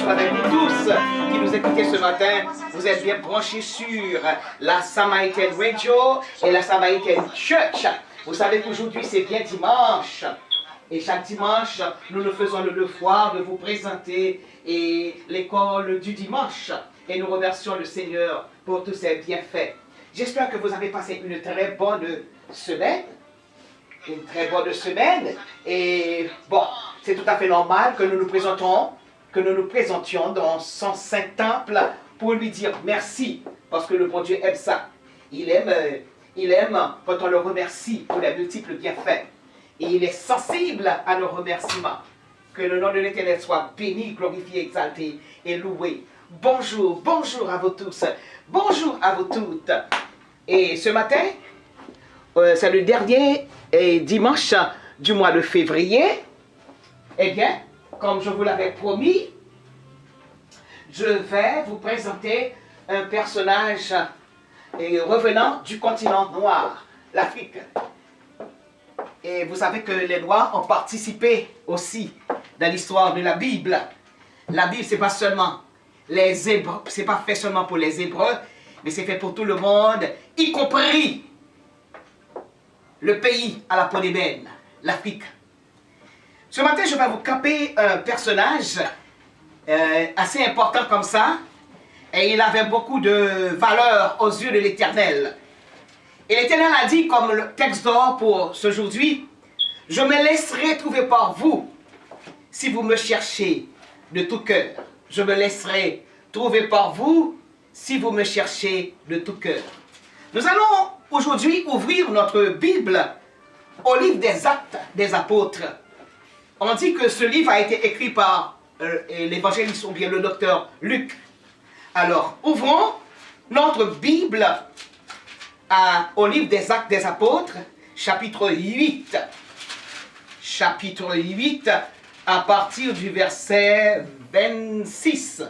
Bonjour avec vous tous qui nous écoutez ce matin. Vous êtes bien branchés sur la Samaritan Radio et la Samaritan Church. Vous savez qu'aujourd'hui c'est bien dimanche. Et chaque dimanche, nous nous faisons le devoir de vous présenter l'école du dimanche. Et nous remercions le Seigneur pour tous ses bienfaits. J'espère que vous avez passé une très bonne semaine. Une très bonne semaine. Et bon, c'est tout à fait normal que nous nous présentions dans son saint temple pour lui dire merci. Parce que le bon Dieu aime ça. Il aime quand on le remercie pour les multiples bienfaits. Et il est sensible à nos remerciements. Que le nom de l'Éternel soit béni, glorifié, exalté et loué. Bonjour, bonjour à vous tous. Bonjour à vous toutes. Et ce matin, c'est le dernier dimanche du mois de février. Eh bien, comme je vous l'avais promis, je vais vous présenter un personnage revenant du continent noir, l'Afrique. Et vous savez que les Noirs ont participé aussi dans l'histoire de la Bible. La Bible, c'est pas seulement les Hébreux, c'est pas fait seulement pour les Hébreux, mais c'est fait pour tout le monde, y compris le pays à la peau d'ébène, l'Afrique. Ce matin, je vais vous camper un personnage assez important comme ça, et il avait beaucoup de valeur aux yeux de l'Éternel. Et l'Éternel a dit, comme le texte d'or pour ce aujourd'hui, « Je me laisserai trouver par vous, si vous me cherchez de tout cœur. Je me laisserai trouver par vous, si vous me cherchez de tout cœur. » Nous allons aujourd'hui ouvrir notre Bible au livre des Actes des Apôtres. On dit que ce livre a été écrit par l'évangéliste ou bien le docteur Luc. Alors, ouvrons notre Bible au livre des Actes des Apôtres, chapitre 8. Chapitre 8, à partir du verset 26.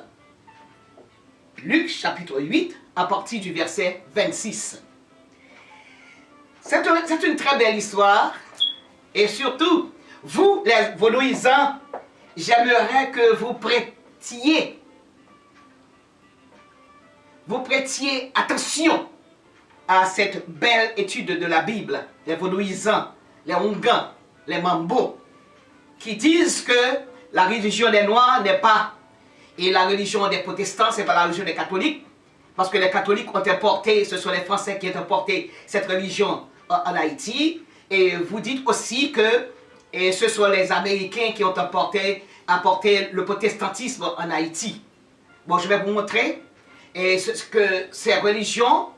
Luc, chapitre 8, à partir du verset 26. C'est une très belle histoire. Et surtout, vous, les vaudouisants, j'aimerais que vous prêtiez attention à cette belle étude de la Bible. Les vaudouisants, les Hongans, les Mambos, qui disent que la religion des Noirs n'est pas, et la religion des protestants, c'est pas la religion des catholiques, parce que les catholiques ont importé, ce sont les Français qui ont importé cette religion en Haïti, et vous dites aussi que ce sont les Américains qui ont apporté le protestantisme en Haïti. Bon, je vais vous montrer que ces religions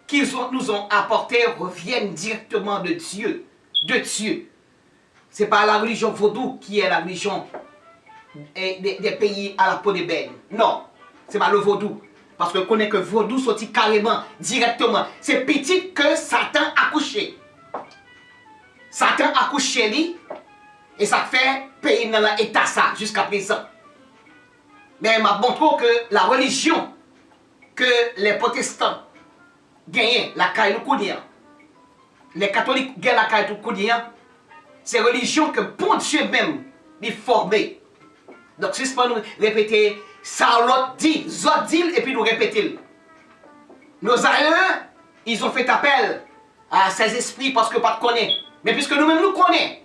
qu'ils nous ont apportées reviennent directement de Dieu. De Dieu. Ce n'est pas la religion vaudou qui est la religion des pays à la peau d'ébène. Non, ce n'est pas le vaudou. Parce que connaît que vaudou sortit carrément, directement. C'est petit que Satan a couché. Satan a couché lui, et ça fait pays dans l'état ça jusqu'à présent. Mais il m'a montré que la religion que les protestants gagnent, la caille les catholiques gagnent la caille c'est religion que bon Dieu même est formé. Donc, juste pour nous répéter, ça l'autre dit, zot dit, et puis nous répéter. Nos aïeux, ils ont fait appel à ces esprits parce que pas de connaît. Mais puisque nous-mêmes nous connaissons,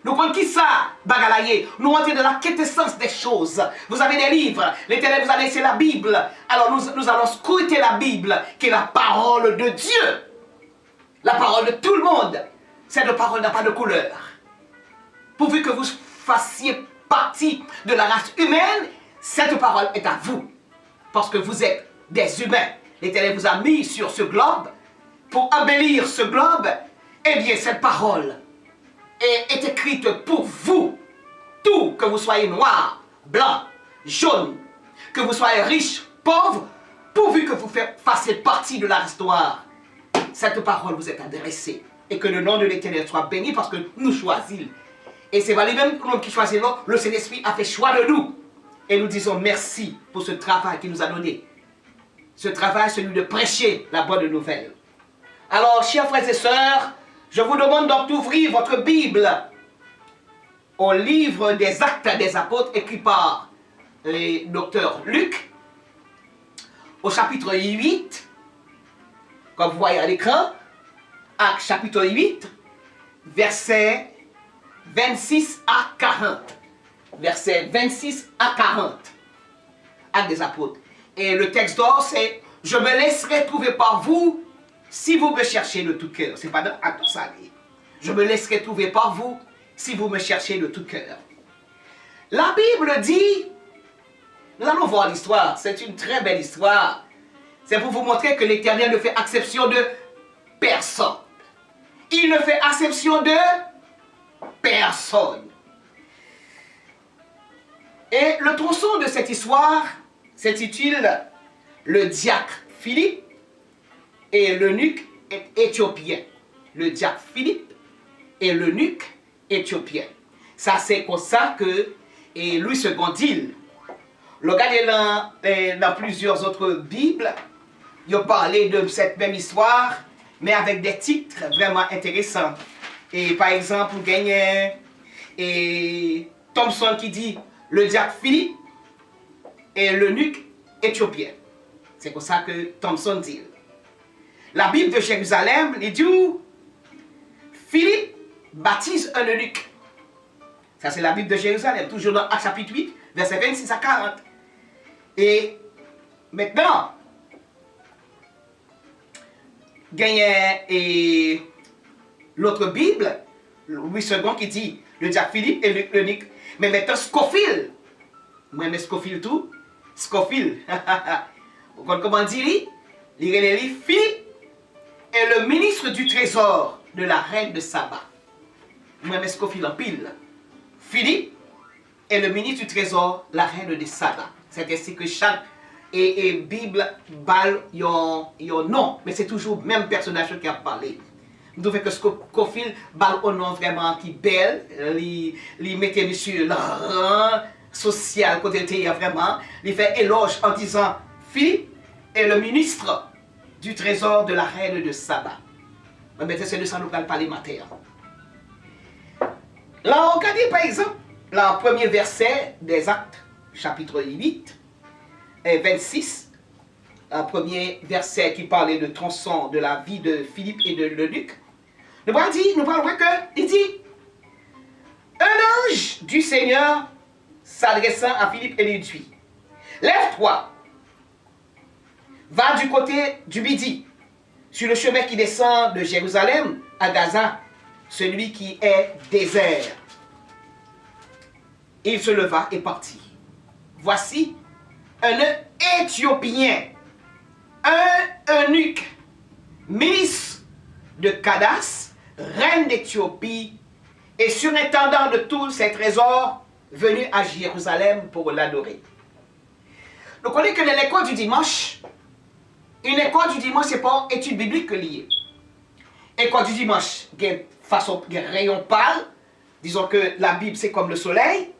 nous connaissons qui ça, bagalaye. Nous entrons dans la quintessence des choses. Vous avez des livres, l'Éternel vous a laissé la Bible. Alors nous allons scruter la Bible, qui est la parole de Dieu. La parole de tout le monde. Cette parole n'a pas de couleur. Pourvu que vous fassiez partie de la race humaine, cette parole est à vous. Parce que vous êtes des humains. L'Éternel vous a mis sur ce globe pour embellir ce globe. Eh bien, cette parole est écrite pour vous. Tout, que vous soyez noir, blanc, jaune, que vous soyez riche, pauvre, pourvu que vous fassiez partie de la race noire. Cette parole vous est adressée. Et que le nom de l'Éternel soit béni parce que nous choisissons. Et c'est pas les mêmes qui choisissent, non. Le Saint-Esprit a fait choix de nous. Et nous disons merci pour ce travail qu'il nous a donné. Ce travail, celui de prêcher la bonne nouvelle. Alors, chers frères et sœurs, je vous demande donc d'ouvrir votre Bible au livre des Actes des Apôtres écrit par docteur Luc, au chapitre 8, comme vous voyez à l'écran, Actes chapitre 8, versets 26 à 40. Versets 26 à 40. Actes des apôtres. Et le texte d'or, c'est « Je me laisserai trouver par vous si vous me cherchez de tout cœur. » C'est pas dans Actes ça. Je me laisserai trouver par vous si vous me cherchez de tout cœur. La Bible dit, nous allons voir l'histoire, c'est une très belle histoire. C'est pour vous montrer que l'Éternel ne fait exception de personne. Il ne fait exception de personne. Et le tronçon de cette histoire s'intitule Le diacre Philippe et l'eunuque éthiopien. Le diacre Philippe et l'eunuque éthiopien. Ça, c'est comme ça que Louis II dit. Regardez dans plusieurs autres Bibles, il a parlé de cette même histoire, mais avec des titres vraiment intéressants. Et par exemple, vous gagnez Thompson qui dit le diacre Philippe et l'eunuque éthiopien. C'est comme ça que Thompson dit. La Bible de Jérusalem, il dit Philippe baptise un eunuque. Ça, c'est la Bible de Jérusalem, toujours dans Actes chapitre 8, versets 26 à 40. Et maintenant, gagne l'autre Bible, Louis II qui dit le diacre Philippe et l'eunuque. Mais maintenant, Scofield, moi, mais Scofield tout, Scofield, vous comprenez comment dit, il est Philippe est le ministre du trésor de la reine de Saba. Moi, mais Scofield en pile. Philippe est le ministre du trésor de la reine de Saba. C'est ainsi que chaque Bible balle yon nom, mais c'est toujours le même personnage qui a parlé. Nous fait que Scofield balle un nom vraiment qui belle, il mettait monsieur le rang social côté de vraiment, il fait éloge en disant Philippe est le ministre du trésor de la reine de Saba. Mais c'est de ça nous allons parler matin. Là, regardez par exemple, le premier verset des Actes, chapitre 8, et 26, un premier verset qui parlait de tronçon de la vie de Philippe et de l'eunuque. Nous parlons que, il dit, un ange du Seigneur s'adressant à Philippe et lui dit, lève-toi, va du côté du Midi, sur le chemin qui descend de Jérusalem à Gaza, celui qui est désert. Il se leva et partit. Voici un Éthiopien, un eunuque, ministre de Candace, reine d'Éthiopie, et surintendant de tous ses trésors, venu à Jérusalem pour l'adorer. Nous connaissons que l'école du dimanche, une école du dimanche, ce n'est pas une étude biblique liée. L'école du dimanche, il y a une façon, il y a un rayon pâle, disons que la Bible c'est comme le soleil.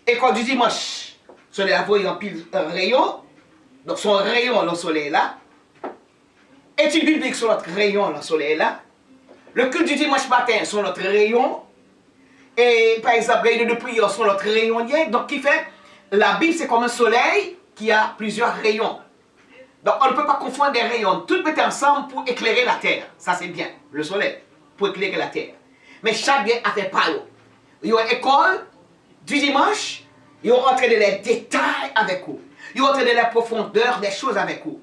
L'école du dimanche, le soleil a voyé en pile un rayon, donc son rayon, le soleil là. Étude biblique sur notre rayon, le soleil là. Le culte du dimanche matin sur notre rayon. Et par exemple, réunion de prière sur notre rayon. Donc, qui fait, la Bible c'est comme un soleil qui a plusieurs rayons. Donc, on ne peut pas confondre des rayons. Tout mettre ensemble pour éclairer la terre. Ça, c'est bien. Le soleil, pour éclairer la terre. Mais chaque bien a fait pas. Il y a une école du dimanche. Ils ont entré dans les détails avec vous. Ils ont entré dans la profondeur des choses avec vous.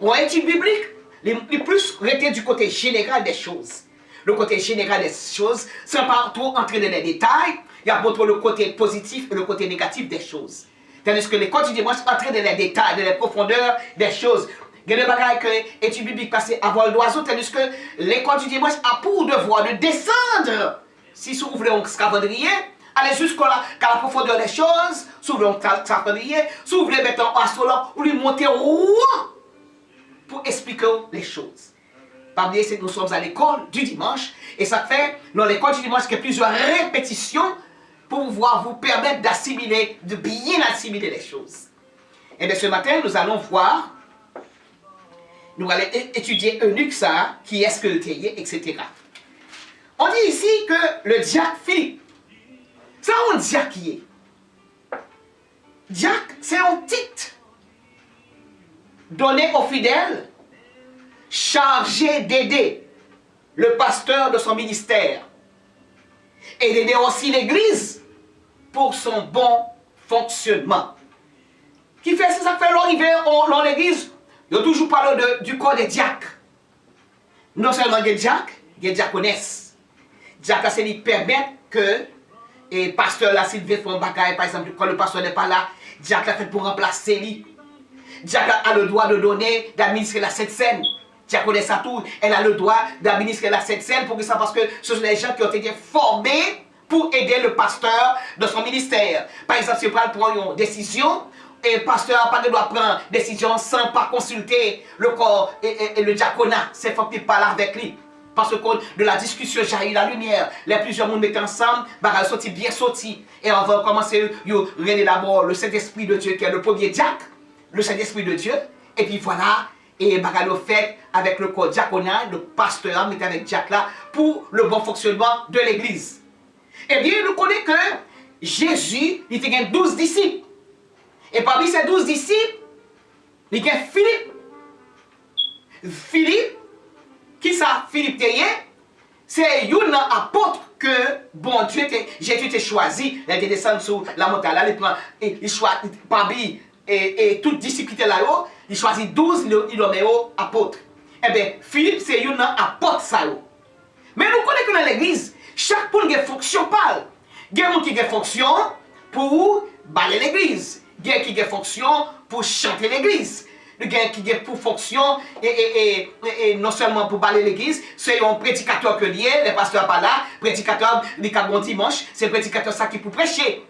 En étude biblique, les plus restés du côté général des choses. Le côté général des choses, sans pas trop entrer dans les détails, il y a beaucoup le côté positif et le côté négatif des choses. Tandis que l'école du dimanche entre dans les détails, dans les profondeurs des choses. Il y a des bagages que l'étude biblique passe à vol d'oiseau, tandis que l'école du dimanche a pour devoir de descendre. Si vous voulez un scavandrier, allez jusqu'à la profondeur des choses, si vous voulez un scavandrier, si vous voulez mettre un astronaute, ou lui monter roi pour expliquer les choses. Parmi nous sommes à l'école du dimanche, et ça fait, dans l'école du dimanche, qu'il y a plusieurs répétitions pour pouvoir vous permettre d'assimiler, de bien assimiler les choses. Et bien ce matin, nous allons voir, nous allons étudier eunuque ça, qui est-ce que le théier, etc. On dit ici que le diacre Philippe, ça on diacre qui est. Diacre, c'est un titre donné aux fidèles chargés d'aider le pasteur de son ministère et d'aider aussi l'Église pour son bon fonctionnement. Qui fait ça fait l'arrivée dans l'Église, il y a toujours parlé du corps des diacres. Non seulement des diacres, des diaconesses. Diacre, c'est lui permettre que le pasteur là, s'il veut faire un bagage, par exemple, quand le pasteur n'est pas là, diacre a fait pour remplacer lui. Diacre a le droit de donner, d'administrer la Sainte Seine. Diaconesse à tout, elle a le droit d'administrer la Sainte Seine pour ça, parce que ce sont des gens qui ont été formés pour aider le pasteur dans son ministère. Par exemple, si on prend une décision, et le pasteur n'a pas le droit de prendre une décision sans pas consulter le corps et le diaconat. C'est faut qu'il parle avec lui. Parce que de la discussion, j'ai eu la lumière. Les plusieurs mondes mettent ensemble, bah, sorti bien sorti. Et on va commencer à regarder d'abord le Saint-Esprit de Dieu qui est le premier diacre, le Saint-Esprit de Dieu. Et puis voilà, et bah, le fait avec le corps diaconal, le pasteur met avec diacre là pour le bon fonctionnement de l'Église. Eh bien, nous connaissons que Jésus, il a 12 disciples. Et parmi ces 12 disciples, il y a Philippe. Philippe, qui ça, Philippe Théier, c'est un apôtre que bon Dieu, Jésus t'a choisi. Il a descendu sur la montagne, là, il choisit parmi et tout disciple qui était là-haut, il choisit 12, il le met au apôtre. Eh bien, Philippe, c'est un apôtre ça. Mais nous connaissons que dans l'église, chaque monde a une fonction parle. Il y a qui a une fonction pour balayer l'église. Il y a qui a une fonction pour chanter l'église. Il y a qui a pour fonction et non seulement pour balayer l'église, c'est un prédicateur que lié, les pasteurs pas là, prédicateur les bon dimanche, c'est le prédicateur ça qui pour prêcher.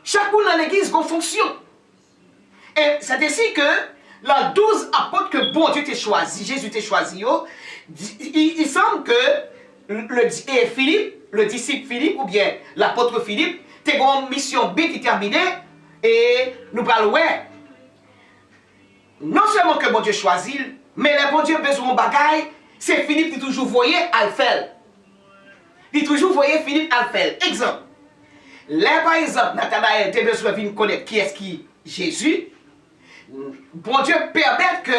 Chaque monde dans l'église a une fonction. Et c'est ainsi que les 12 apôtres que bon Dieu t'a choisi, Jésus t'a choisi, il semble que Philippe, le disciple Philippe, ou bien l'apôtre Philippe, t'es une mission B qui est terminée, et nous parlons, ouais, non seulement que bon Dieu choisit, mais le bon Dieu a besoin de bagaille, c'est Philippe qui toujours voyait à le faire. Il toujours voyait Philippe à le faire. Exemple, là par exemple, Nathanaël a besoin de connaître qui est-ce qui Jésus. Bon Dieu permet que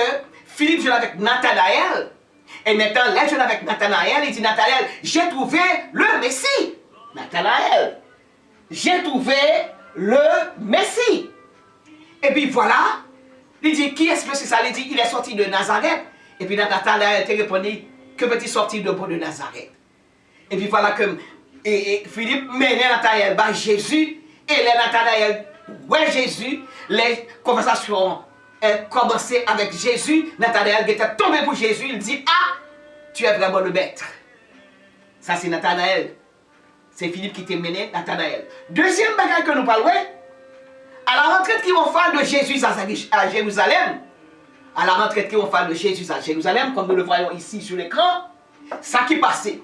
Philippe joue avec Nathanaël. Et maintenant, là, je joue avec Nathanaël. Il dit, Nathanaël, j'ai trouvé le Messie. Nathanaël, j'ai trouvé le Messie. Et puis voilà, il dit, qui est-ce que c'est ça? Il dit, il est sorti de Nazareth. Et puis Nathanaël te répondit, que peut-il sortir de bon de Nazareth? Et puis voilà que Philippe menait Nathanaël par Jésus. Et les Nathanaël, ouais Jésus, les conversations commençaient avec Jésus. Nathanaël était tombé pour Jésus. Il dit, ah, tu es vraiment le maître. Ça c'est Nathanaël. C'est Philippe qui t'a mené, Nathanaël. Deuxième bagage que nous parlons, à la retraite qui vont faire de Jésus à Jérusalem, à la retraite qui vont faire de Jésus à Jérusalem, comme nous le voyons ici sur l'écran, ça qui passait.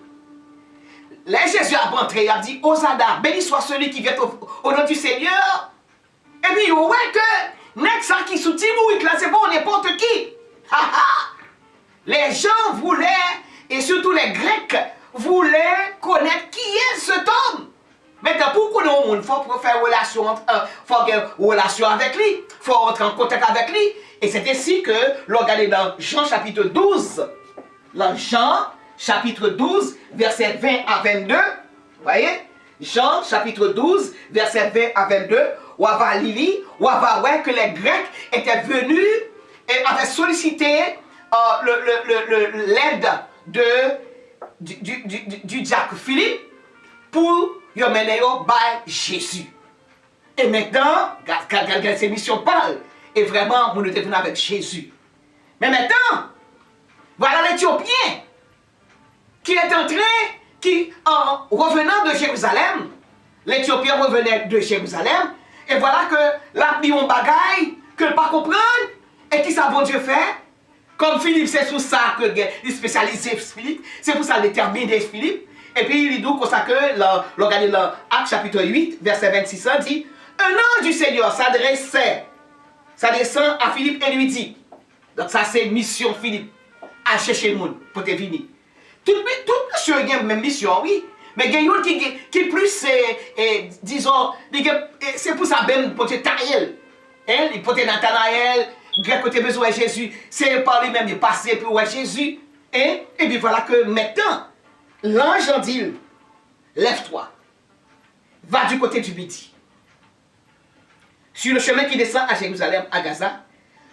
Là, Jésus a rentré, il a dit, Hosanna, béni soit celui qui vient au nom du Seigneur. Et puis, ouais, que, n'est-ce ça qui sous Timouik, là, c'est pas n'importe qui. Les gens voulaient, et surtout les Grecs, voulaient connaître qui est cet homme. Maintenant, pour connaître le monde, il faut faire relation, relation avec lui, il faut rentrer en contact avec lui. Et c'est ainsi que, regardez dans Jean chapitre 12, dans Jean chapitre 12, verset 20 à 22, vous voyez, Jean chapitre 12, verset 20 à 22, on va lire, on va voir que les Grecs étaient venus et avaient sollicité l'aide du diacre Philippe pour y mener par Jésus. Et maintenant, quand ces missions parlent, et vraiment, vous nous devons avec Jésus. Mais maintenant, voilà l'Éthiopien qui est entré, qui en revenant de Jérusalem, l'Éthiopien revenait de Jérusalem, et voilà que là, il y a un bagaille que ne pas comprendre, et qui ça bon Dieu fait. Comme Philippe, c'est sur ça que il spécialisé Philippe, c'est pour ça qu'il terminé Philippe. Et puis il dit comme ça que, regardez l'Acte chapitre 8, verset 26, dit, un ange du Seigneur s'adressait à Philippe et lui dit, donc ça c'est mission Philippe, à chercher le monde pour te venir. Tout monsieur a une même mission, oui, Mais il y a une qui plus, disons, c'est pour ça même pour Taïel. Il peut Nathanaël, grec côté besoin de Jésus, c'est par lui-même il est passé pour Jésus. Et puis voilà que maintenant, l'ange en dit, lève-toi, va du côté du midi. Sur le chemin qui descend à Jérusalem, à Gaza,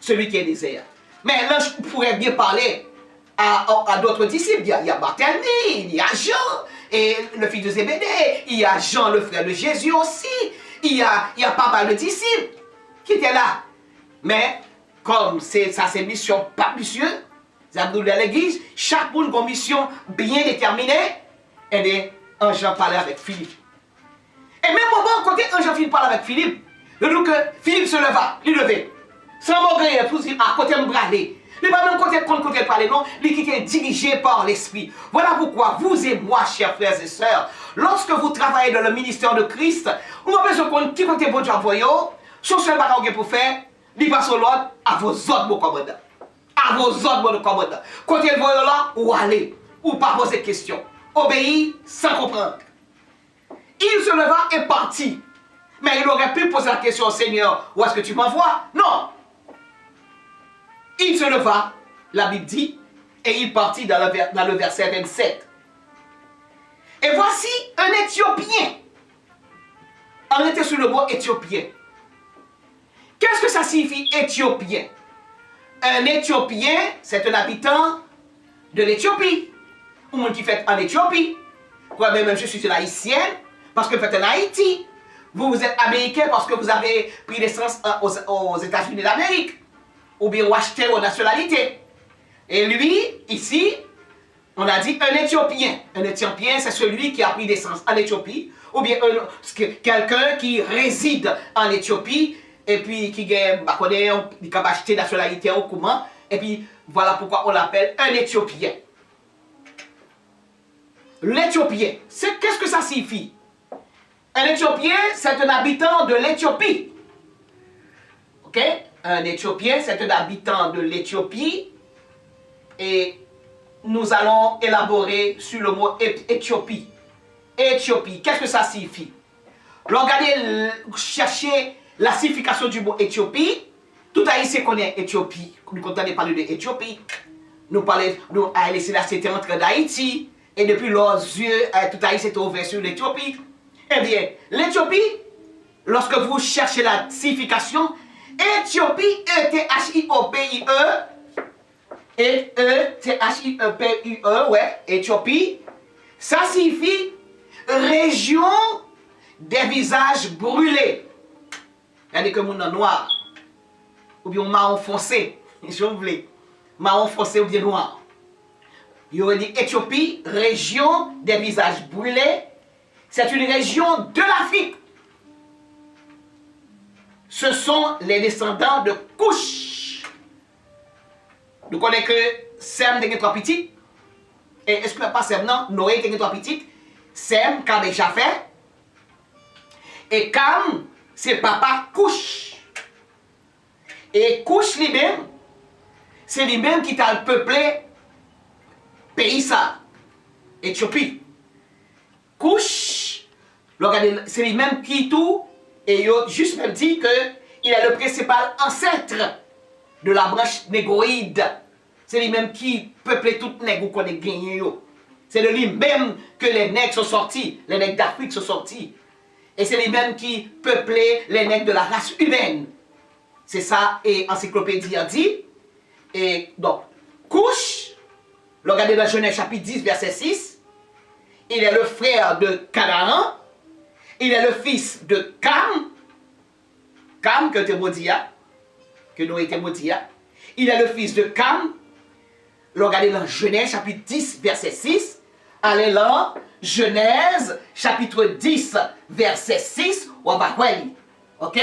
celui qui est désert. Mais l'ange pourrait bien parler à d'autres disciples. Il y a Barthélemy, il y a Jean, et le fils de Zébédée, il y a Jean, le frère de Jésus aussi. Il y a pas mal de disciples qui étaient là. Mais comme c'est mission pas monsieur, de l'église, chaque monde a une mission bien déterminée, et bien, ange parlait avec Philippe. Et même au bon côté, ange Philippe parle avec Philippe. Donc Philippe se leva, il levait. Sans m'orgueiller, pour dire à côté me brader. Il pas même côté parler, non, il qui est dirigé par l'Esprit. Voilà pourquoi vous et moi, chers frères et sœurs, lorsque vous travaillez dans le ministère de Christ, vous avez besoin qu'on qui côté bon Dieu envoyé, son seul bagage pour faire, il passe l'ordre à vos autres bon commandants. À vos autres bon commandants. Quand il voit là, ou aller, ou pas poser de questions. Obéir sans comprendre. Il se leva et partit. Mais il aurait pu poser la question au Seigneur, où est-ce que tu m'envoies? Non. Il se leva, la Bible dit, et il partit dans le verset 27. Et voici un Éthiopien. On était sur le mot Éthiopien. Qu'est-ce que ça signifie Éthiopien? Un Éthiopien, c'est un habitant de l'Éthiopie. Ou monde qui fait en Éthiopie. Moi-même, je suis une haïtienne, parce que vous faites en Haïti. Vous êtes américain parce que vous avez pris naissance aux États-Unis d'Amérique. Ou bien acheté aux nationalités. Et lui, ici, on a dit un Éthiopien. Un Éthiopien, c'est celui qui a pris naissance en Éthiopie. Ou bien quelqu'un qui réside en Éthiopie et puis qui a acheté nationalité au comment. Et puis voilà pourquoi on l'appelle un Éthiopien. L'Éthiopien, qu'est-ce que ça signifie? Un Éthiopien, c'est un habitant de l'Éthiopie. Ok? Un Éthiopien, c'est un habitant de l'Éthiopie. Et nous allons élaborer sur le mot Éthiopie. Éthiopie, qu'est-ce que ça signifie? Regardez, chercher la signification du mot Éthiopie. Tout haïtien connaît Éthiopie. Nous comptons parler de Éthiopie. Nous laissé la cité entre d'Haïti. Et depuis leurs yeux, tout haïtien était ouvert sur l'Éthiopie. Eh bien, l'Éthiopie, lorsque vous cherchez la signification, Éthiopie, E-T-H-I-O-P-I-E, E-T-H-I-E-P-I-E, ouais, Éthiopie, ça signifie région des visages brûlés. Regardez que mon noir, ou bien marron foncé, je voulais, marron foncé ou bien noir. Il aurait dit Éthiopie, région des visages brûlés, c'est une région de l'Afrique. Ce sont les descendants de Couche. Nous connaissons que Sem a trois petites. Et est-ce que pas Sem, non? Noé a trois petites. Sem, Cam et Japheth. Et Cam, c'est papa Couche. Et Couche lui-même, c'est lui-même qui a peuplé pays ça, Éthiopie. Couche, c'est lui-même qui tout. Et il a juste même dit qu'il est le principal ancêtre de la branche négroïde. C'est lui-même qui peuplait toutes les nègres qu'on a gagné. C'est de lui-même que les nègres sont sortis, les nègres d'Afrique sont sortis. Et c'est lui-même qui peuplait les nègres de la race humaine. C'est ça, et Encyclopédie a dit. Et donc, Couche, regardez dans Genèse chapitre 10, verset 6, il est le frère de Canaan. Il est le fils de Cam. Cam, que Noé était maudit. Il est le fils de Cam. Regardez dans Genèse chapitre 10, verset 6. Allez là, Genèse chapitre 10, verset 6. Ok?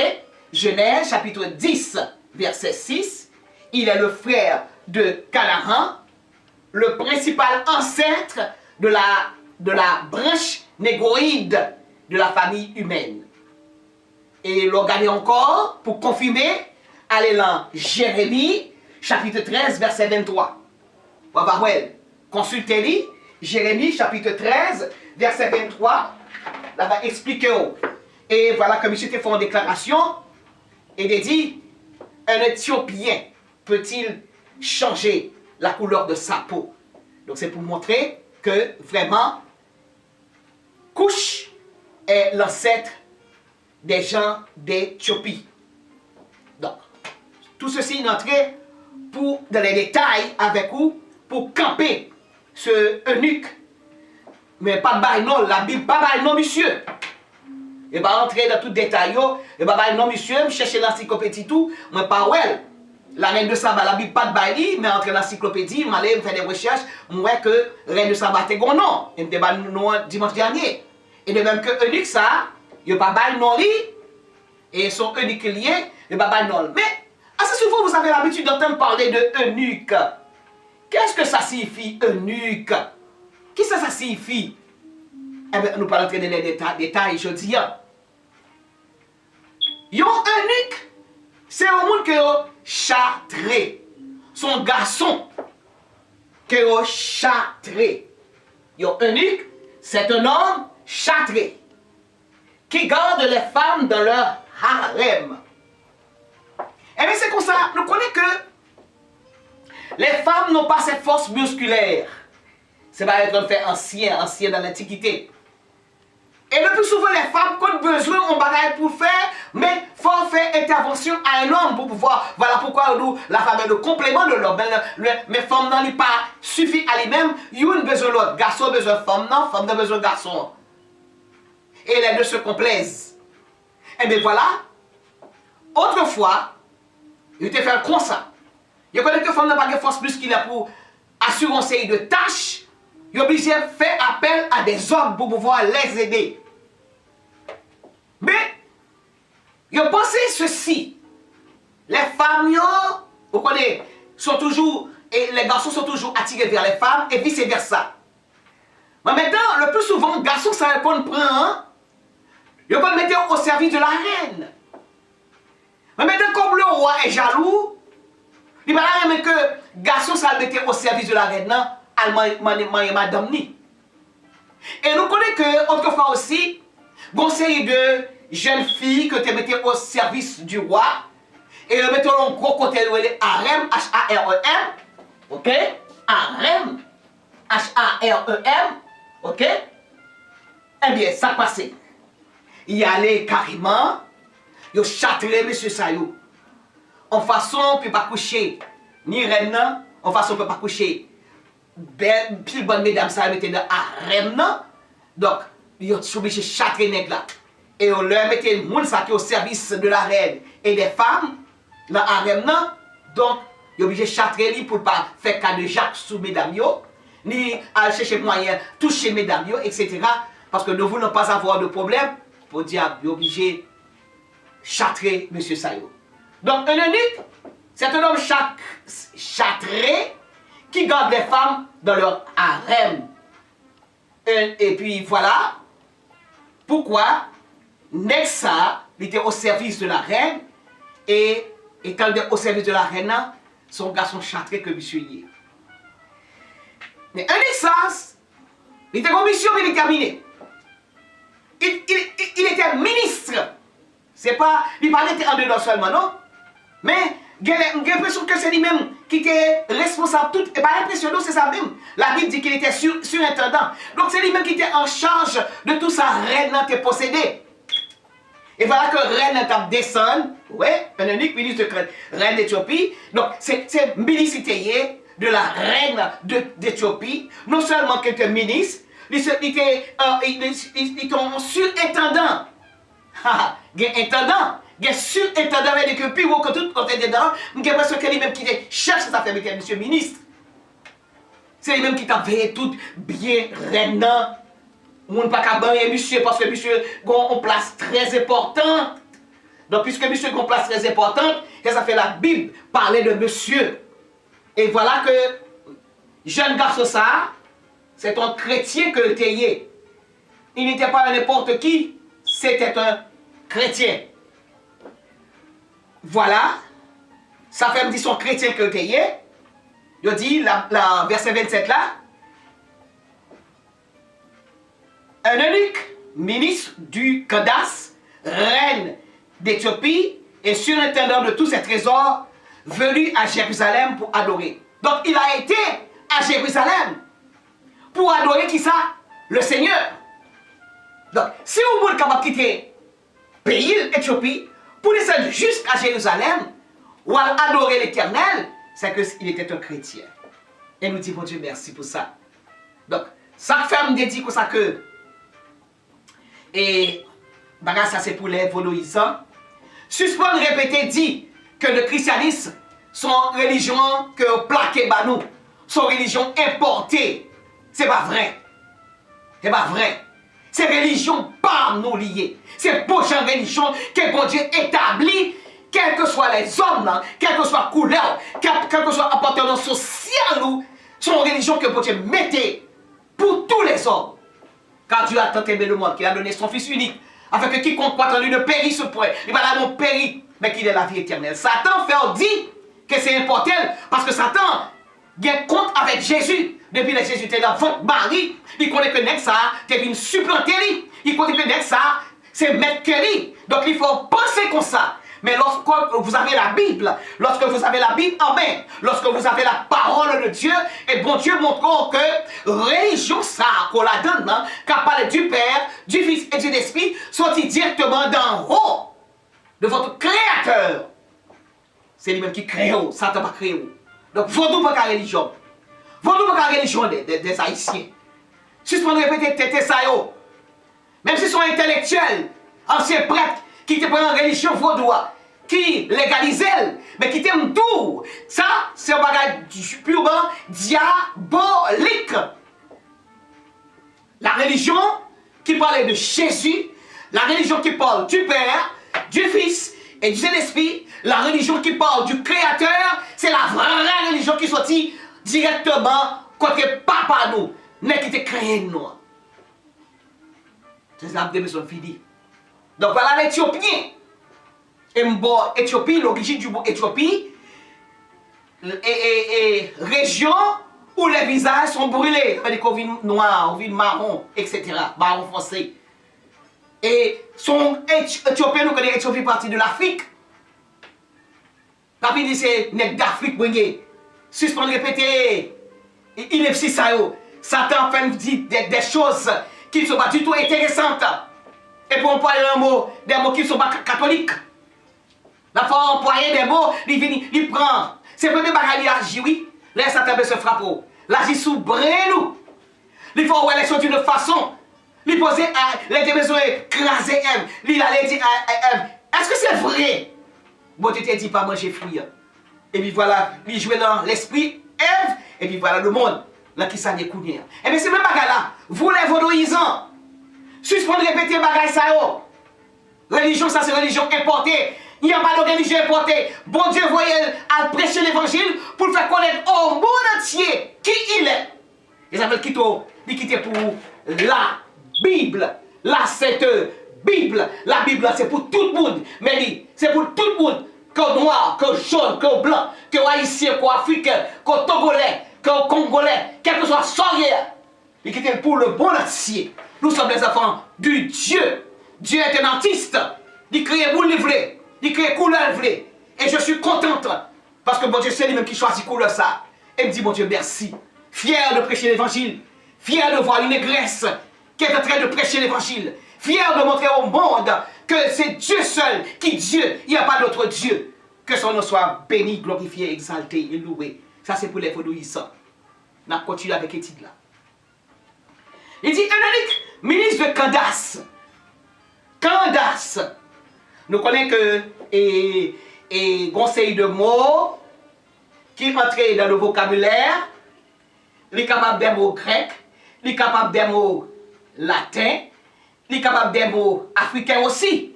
Genèse chapitre 10, verset 6. Il est le frère de Canaan, le principal ancêtre de la branche négroïde de la famille humaine. Et regardez encore, pour confirmer, allez là, Jérémie, chapitre 13, verset 23. Consultez-le, Jérémie chapitre 13, verset 23, là va expliquer. Et voilà que monsieur te fait une déclaration et il dit, un Éthiopien peut-il changer la couleur de sa peau? Donc c'est pour montrer que vraiment, Couche est l'ancêtre des gens d'Éthiopie. Donc, tout ceci est entré pour, dans les détails avec vous, pour camper ce eunuque. Mais pas de bail non, la Bible pas bail non, monsieur. Et pas entrer dans tout détail, et pas bail non, monsieur, je cherche l'encyclopédie tout, mais pas ouais. La reine de Saba, la Bible pas de bail, mais entre l'encyclopédie, je vais faire des recherches, je vois que reine de Saba c'est un nom. Et je vais non dimanche dernier. Et de même que eunuque ça, il n'y a pas bail non li, et son eunuque lié, il n'y a pas bail non. Mais assez souvent vous avez l'habitude d'entendre parler de eunuque. Qu'est-ce que ça signifie eunuque? Qu'est-ce que ça signifie? Eh bien, nous parlons de les détails, je dis. Un eunuque, c'est un monde qui est châtré. Son garçon qui est châtré. Un eunuque, c'est un homme châtré qui garde les femmes dans leur harem. Eh bien, c'est comme ça. Nous connaissons que les femmes n'ont pas cette force musculaire. C'est pas être fait ancien dans l'Antiquité. Et le plus souvent, les femmes, quand besoin, on bagaille pour faire, mais il faut faire intervention à un homme pour pouvoir. Voilà pourquoi nous, la femme est le complément de l'homme. Mais femme n'en pas suffit à lui-même, il y a besoin de l'autre. Garçon besoin de femme, non, femme n'a besoin de garçon. Et les deux se complaisent. Et bien voilà, autrefois, il était fait comme ça. Il connaît que femme n'a pas de force musculaire pour assurer un série de tâches. Il est obligé de faire appel à des hommes pour pouvoir les aider. Mais, il a pensé ceci. Les femmes, vous connaissez, sont toujours, et les garçons sont toujours attirés vers les femmes, et vice versa. Mais maintenant, le plus souvent, les garçons, ça comprend, il va le mettre au service de la reine. Mais maintenant, comme le roi est jaloux, il va dire que les garçons, ça le mettre au service de la reine, non? Madame ni. Et nous connaissons que autrefois aussi, bon série de jeunes filles que tu mettais au service du roi, et le mettons en gros côté le harem, H-A-R-E-M, ok? Harem, H-A-R-E-M, ok? Eh bien, ça passait. Il y allait carrément, il châtrait monsieur Sayou. En façon, peut pas coucher, ni reine, en façon, peut pas coucher. Puis bonne mesdames ça mettait dans harem non, donc ils ont obligé de châtrer nèg là et on leur mettait monde ça qui au service de la reine et des femmes dans harem non, donc ils ont obligé de châtrer lui pour pas faire cas de Jacques sous mesdames yo ni à chercher moyen toucher mesdames yo etc. parce que nous voulons pas avoir de problème pour dire ils obligé de châtrer monsieur Sayo. Donc un eunuque c'est un homme châtré qui garde les femmes dans leur harem. Et puis voilà pourquoi Nexa était au service de la reine et étant au service de la reine, son garçon châtré que monsieur y est. Mais un Nexa, il était en mission mais déterminée. Il était ministre. C'est pas, il parlait en dedans seulement, non? Mais j'ai l'impression que c'est lui-même qui était responsable tout. Et pas impressionnant, c'est ça même. La Bible dit qu'il était surintendant. Donc c'est lui-même qui était en charge de tout ça, reine qui possédé. Et voilà que reine t'a descend, ouais, un unique ministre de reine d'Éthiopie. Donc c'est ministre de la reine d'Éthiopie. Non seulement qu'il était ministre, il était un surintendant. Il est intendant. Il est surintendant avec que plus haut que tout côté dedans. Il y a personne qui lui-même qui cherche sa femme avec monsieur ministre. C'est lui-même qui t'a veillé tout bien reine. On ne pas qu'à banner monsieur parce que monsieur a une place très importante. Donc puisque monsieur a une place très importante, ça fait la Bible parler de monsieur. Et voilà que jeune garçon ça, c'est un chrétien que le taillé. Il n'était pas n'importe qui, c'était un chrétien. Voilà, ça fait me dire son chrétien que le taillé. Il dit, la verset 27 là, un eunuque, ministre du Candace, reine d'Éthiopie et surintendant de tous ses trésors, venu à Jérusalem pour adorer. Donc il a été à Jérusalem pour adorer qui ça? Le Seigneur. Donc si vous voulez capable quitter le pays Éthiopie pour descendre jusqu'à Jérusalem ou à adorer l'Éternel, c'est qu'il était un chrétien. Et nous disons Dieu merci pour ça. Donc, ça fait me dit comme ça que et bagage ça c'est pour les vaudouisants. Suspendre répéter dit que le christianisme sont religion que plaqué par nous, sont religion importée. C'est pas vrai. C'est pas vrai. C'est religion par nous liées. C'est prochaine religion que bon Dieu établit, quels que soient les hommes, quelle que soit la couleur, quelle que soit l'appartenance sociale, sont religion que bon Dieu mettait pour tous les hommes. Car Dieu a tant aimé le monde qu'il a donné son Fils unique, afin que quiconque croit en lui ne périsse point. Il va là mon péri, mais qu'il ait la vie éternelle. Satan fait dit que c'est important parce que Satan a compte avec Jésus. Depuis que Jésus était dans votre Marie, il connaît que ça, c'est une supplanter. Il connaît que ça, c'est mettre Kelly. Donc il faut penser comme ça. Mais lorsque vous avez la Bible, amen, lorsque vous avez la parole de Dieu, et bon Dieu montre que religion ça, qu'on la donne, qu'à parler du Père, du Fils et du Esprit, sorti directement d'en haut, de votre Créateur. C'est lui-même qui crée, Satan va créer. Donc, vaudou pas la religion. Vaudou pas la religion des Haïtiens. Suspendre répéter tête ça yo. Même s'ils sont intellectuels, anciens prêtres, qui te prennent en religion vaudois, qui légalisent, mais qui t'aiment tout. Ça, c'est un bagage purement diabolique. La religion qui parlait de Jésus, la religion qui parle du Père, du Fils et du Saint-Esprit, la religion qui parle du Créateur, c'est la vraie religion qui sortit directement côté papa nous, n'est qui te créé nous. C'est ça que nous fini. Donc voilà l'Éthiopien. Et Éthiopie, l'origine du mot Éthiopie, et région où les visages sont brûlés. C'est-à-dire qu'on vit noir, on vit marron, etc. Marron foncé. Et son Éthiopien, nous connaissons Éthiopie partie de l'Afrique. La vie dit c'est net d'Afrique, suspendre répéter. Il est si ça. Satan fait des choses qui ne sont pas du tout intéressantes. Et pour employer des mots qui ne sont pas catholiques. La fois employer des mots, il prend. C'est le premier bagage, il agit, oui. Là, Satan se frappe. L'agit sous nous. Il faut les choses d'une façon. Il pose les besoins écraser M. Il allait dire est-ce que c'est vrai? Bon, tu t'es dit pas manger fruit. Et puis voilà, il jouait dans l'esprit, Ève, et puis voilà le monde. Là qui s'en est couné. Et bien c'est même bagage là. Vous les vaudouisants, suspendre répéter bagage ça yo. Religion, ça c'est religion importée. Il n'y a pas de religion importée. Bon Dieu voyait à prêcher l'évangile pour faire connaître au monde entier qui il est. Et ça veut quitter pour la Bible. La cette Bible. La Bible c'est pour tout le monde. Mais c'est pour tout le monde. Que noir, que jaune, que blanc, que haïtien, que africain, que togolais, que congolais, quel que soit soyeur. Il quitte pour le bon entier. Nous sommes les enfants du Dieu. Dieu est un artiste. Il crée boule livrer. Il crée couleur livrer. Et je suis contente. Parce que bon Dieu, c'est lui-même qui choisit couleur ça. Et me dit, mon Dieu, merci. Fier de prêcher l'évangile. Fier de voir une négresse qui est en train de prêcher l'évangile. Fier de montrer au monde que c'est Dieu seul qui Dieu. Il n'y a pas d'autre Dieu. Que son nom soit béni, glorifié, exalté et loué. Ça, c'est pour les vaudouisants. On continue avec l'étude là. Il dit, eunuque, ministre de Candace. Candace. Nous connaissons que et conseil de mots qui entrait dans le vocabulaire. Il est capable des mots grecs. Il est capable des mots latins. Il est capable des mots africains aussi.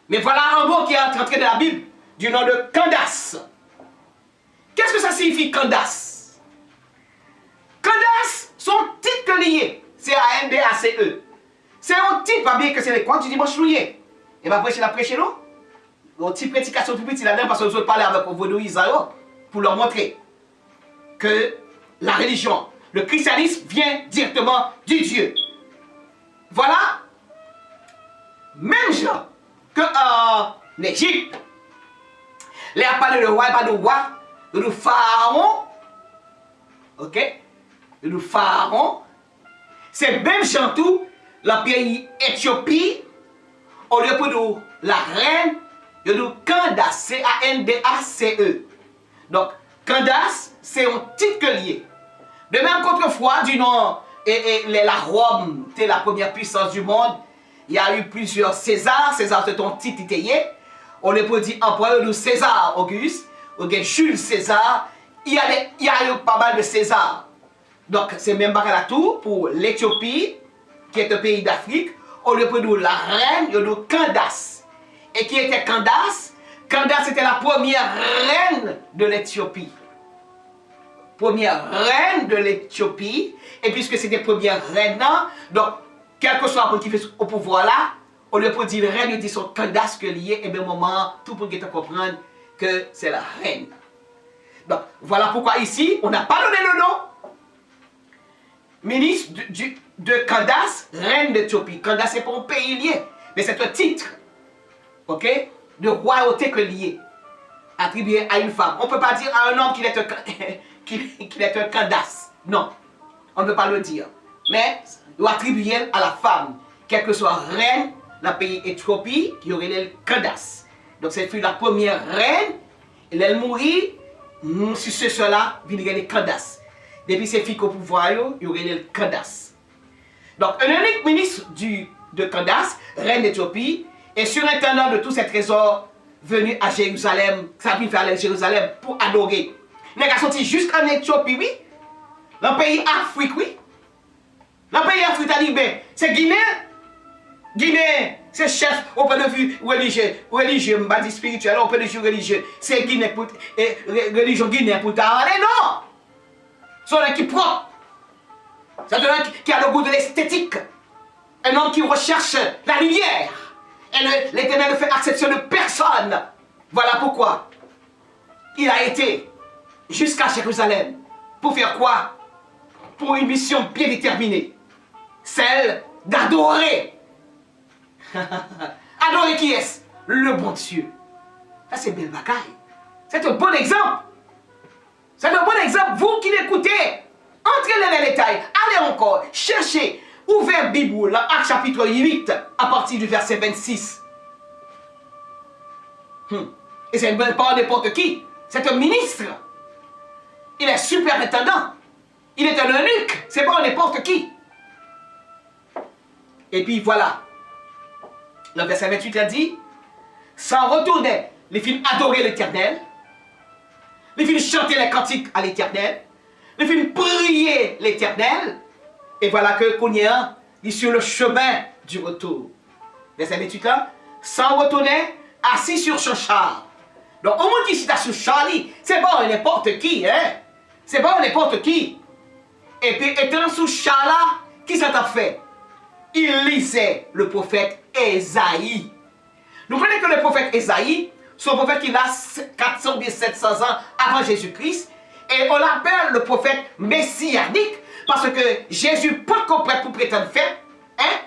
Mais voilà un mot qui est entré dans la Bible du nom de Candace. Qu'est-ce que ça signifie Candace? Candace, son titre lié, c'est C-A-N-D-A-C-E. C'est un titre, pas bien que c'est les quoi du dimanche loué. Et va prêcher la prêcher nous. Une petite prédication tout petit là-dedans parce que nous allons parler avec vos Israël pour leur montrer que la religion, le christianisme vient directement du Dieu. voilà, même gens que en Égypte, les a parlé de roi, pas de roi, de pharaon, ok, de pharaon, c'est même gens tout, le pays Éthiopie, au lieu de la reine, il y a de Candace, C-A-N-D-A-C-E. Donc, Candace, c'est un titre lié. De même qu'autrefois, du nom, la Rome, c'était la première puissance du monde, il y a eu plusieurs Césars. César, c'est ton titre lié. On les peut dire empereur de César Auguste, ou bien Jules César. Il y a eu pas mal de Césars. Donc, c'est même pas la tour pour l'Éthiopie, qui est un pays d'Afrique. On le peut dire la reine, il y a de Candace. Et qui était Candace? Candace était la première reine de l'Éthiopie. Première reine de l'Éthiopie. Et puisque c'était première reine, donc, quel que soit qui fait au pouvoir là, on le peut dire reine, il dit son Candace que lié, et bien moment, tout pour comprendre que c'est la reine. Donc, voilà pourquoi ici, on n'a pas donné le nom. Ministre de Candace, reine d'Éthiopie. Candace, c'est pas un pays lié, mais c'est un titre, ok, de royauté que lié, attribué à une femme. On ne peut pas dire à un homme qu'il est un Candace. Non, on ne peut pas le dire. Mais, on attribue à la femme, quelle que soit reine, le pays Éthiopie, qui aurait le Candace. Donc, c'est la première reine, et elle mourit, si c'est cela, il y a le Candace. Depuis ses filles au pouvoir, il y aurait le Candace. Donc, un unique ministre de Candace, reine d'Éthiopie, est surintendant de tous ces trésors venus à Jérusalem, ça vient faire à Jérusalem pour adorer. Les gars sont jusqu'en Éthiopie, oui. Dans le pays Afrique, oui. Dans le pays Afrique, c'est Guinée. Guinée, c'est chef au point de vue religieux, pas dit spirituel, au point de vue religieux. C'est Guinée, religion Guinée pour t'arrêter, non. C'est un homme qui propre. C'est un homme qui a le goût de l'esthétique. Un homme qui recherche la lumière. Et l'Éternel ne fait exception de personne. Voilà pourquoi il a été jusqu'à Jérusalem. Pour faire quoi? Pour une mission bien déterminée. Celle d'adorer. Adorer qui est? Le bon Dieu. Ça, c'est belle bagaille. C'est un bon exemple. C'est un bon exemple. Vous qui l'écoutez, entrez dans les détails. Allez encore, cherchez. Ouvrez Bible, Actes chapitre 8, à partir du verset 26. Et c'est pas n'importe qui. C'est un ministre. Il est superintendant. Il est un eunuque. C'est pas n'importe qui. Et puis voilà. Le verset 28 a dit, s'en retournaient, les filles adoraient l'Éternel. Les filles chantaient les cantiques à l'Éternel. Les filles priaient l'Éternel. Et voilà que Kounia est sur le chemin du retour. Verset 28 là, s'en retournait assis sur son char. Donc, au moins qui cite sur Charlie, c'est pas n'importe qui, hein. C'est pas n'importe qui. Et puis, étant sous char là, qui ça t'a fait? Il lisait le prophète Ésaïe. Nous connaissons que le prophète Ésaïe, c'est un prophète qui a 400 ou 700 ans avant Jésus-Christ. Et on l'appelle le prophète messianique. Parce que Jésus peut comprendre pour prétendre faire, hein?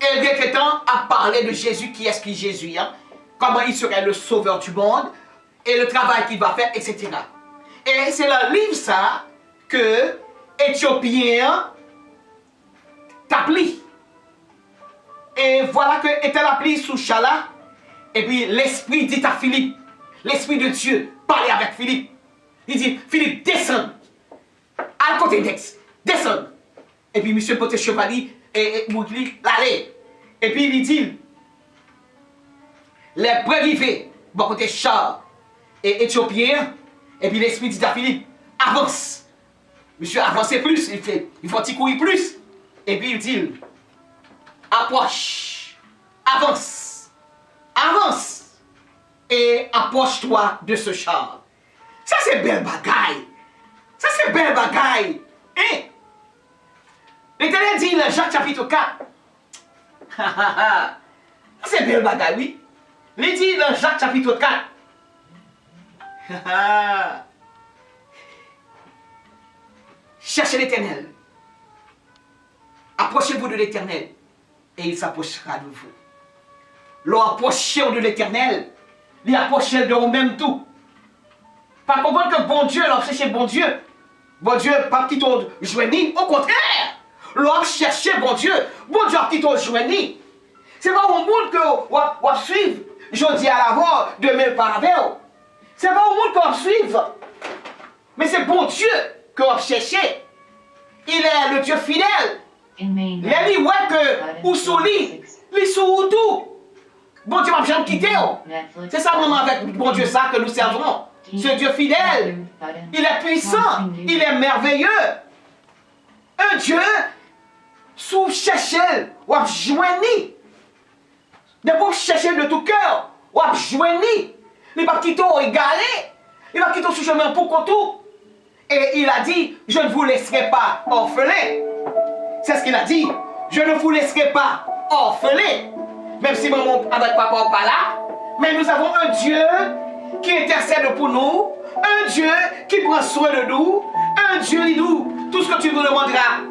Et bien que temps à parler de Jésus, qui est-ce qui est Jésus, hein? Comment il serait le sauveur du monde, et le travail qu'il va faire, etc. Et c'est le livre ça que Éthiopien t'appli. Et voilà que était l'appli sous Chala, et puis l'esprit dit à Philippe, l'esprit de Dieu parlait avec Philippe. Il dit, Philippe, descends, à le côté d'Ex. Descend. Et puis, monsieur Poté Chevalier et Moutli, allez. Et puis, il dit, les prévivés, bon côté char et éthiopien, et puis l'esprit dit à Philippe, avance. Monsieur, avancez plus. Il faut courir plus. Et puis, il dit, approche, avance, avance, et approche-toi de ce char. Ça, c'est belle bagaille. Ça, c'est belle bagaille. Hein? L'Éternel dit dans Jacques chapitre 4. C'est belle bagaille, oui. Il dit dans Jacques chapitre 4. Cherchez l'Éternel. Approchez-vous de l'Éternel. et il s'approchera de vous. L'approcher de l'Éternel, l'approcher de vous-même tout. Pas comprendre que bon Dieu, l'on cherche bon Dieu. Bon Dieu, pas petit autre joigni, au contraire. L'on cherche bon Dieu a petit autre joigni. C'est pas au monde que on suivre, je dis à l'avant, demain par la. C'est pas au monde qu'on suivre. Mais c'est bon Dieu que on cherche. Il est le Dieu fidèle. Il dit ouais que ou sous lui, lui sous tout. Bon Dieu m'a jamais quitté. C'est ça vraiment avec bon Dieu ça que nous servons. Ce Dieu fidèle, il est puissant, il est merveilleux. Un Dieu sous chercher ou à joindre. D'abord chercher de tout cœur ou à joindre. Il va quitter égalé, il va quitter ce chemin pour tout. Et il a dit, je ne vous laisserai pas orphelin. C'est ce qu'il a dit. Je ne vous laisserai pas orphelin. Même si maman avec papa n'est pas là. Mais nous avons un Dieu qui intercède pour nous. Un Dieu qui prend soin de nous. Un Dieu qui nous, tout ce que tu me demanderas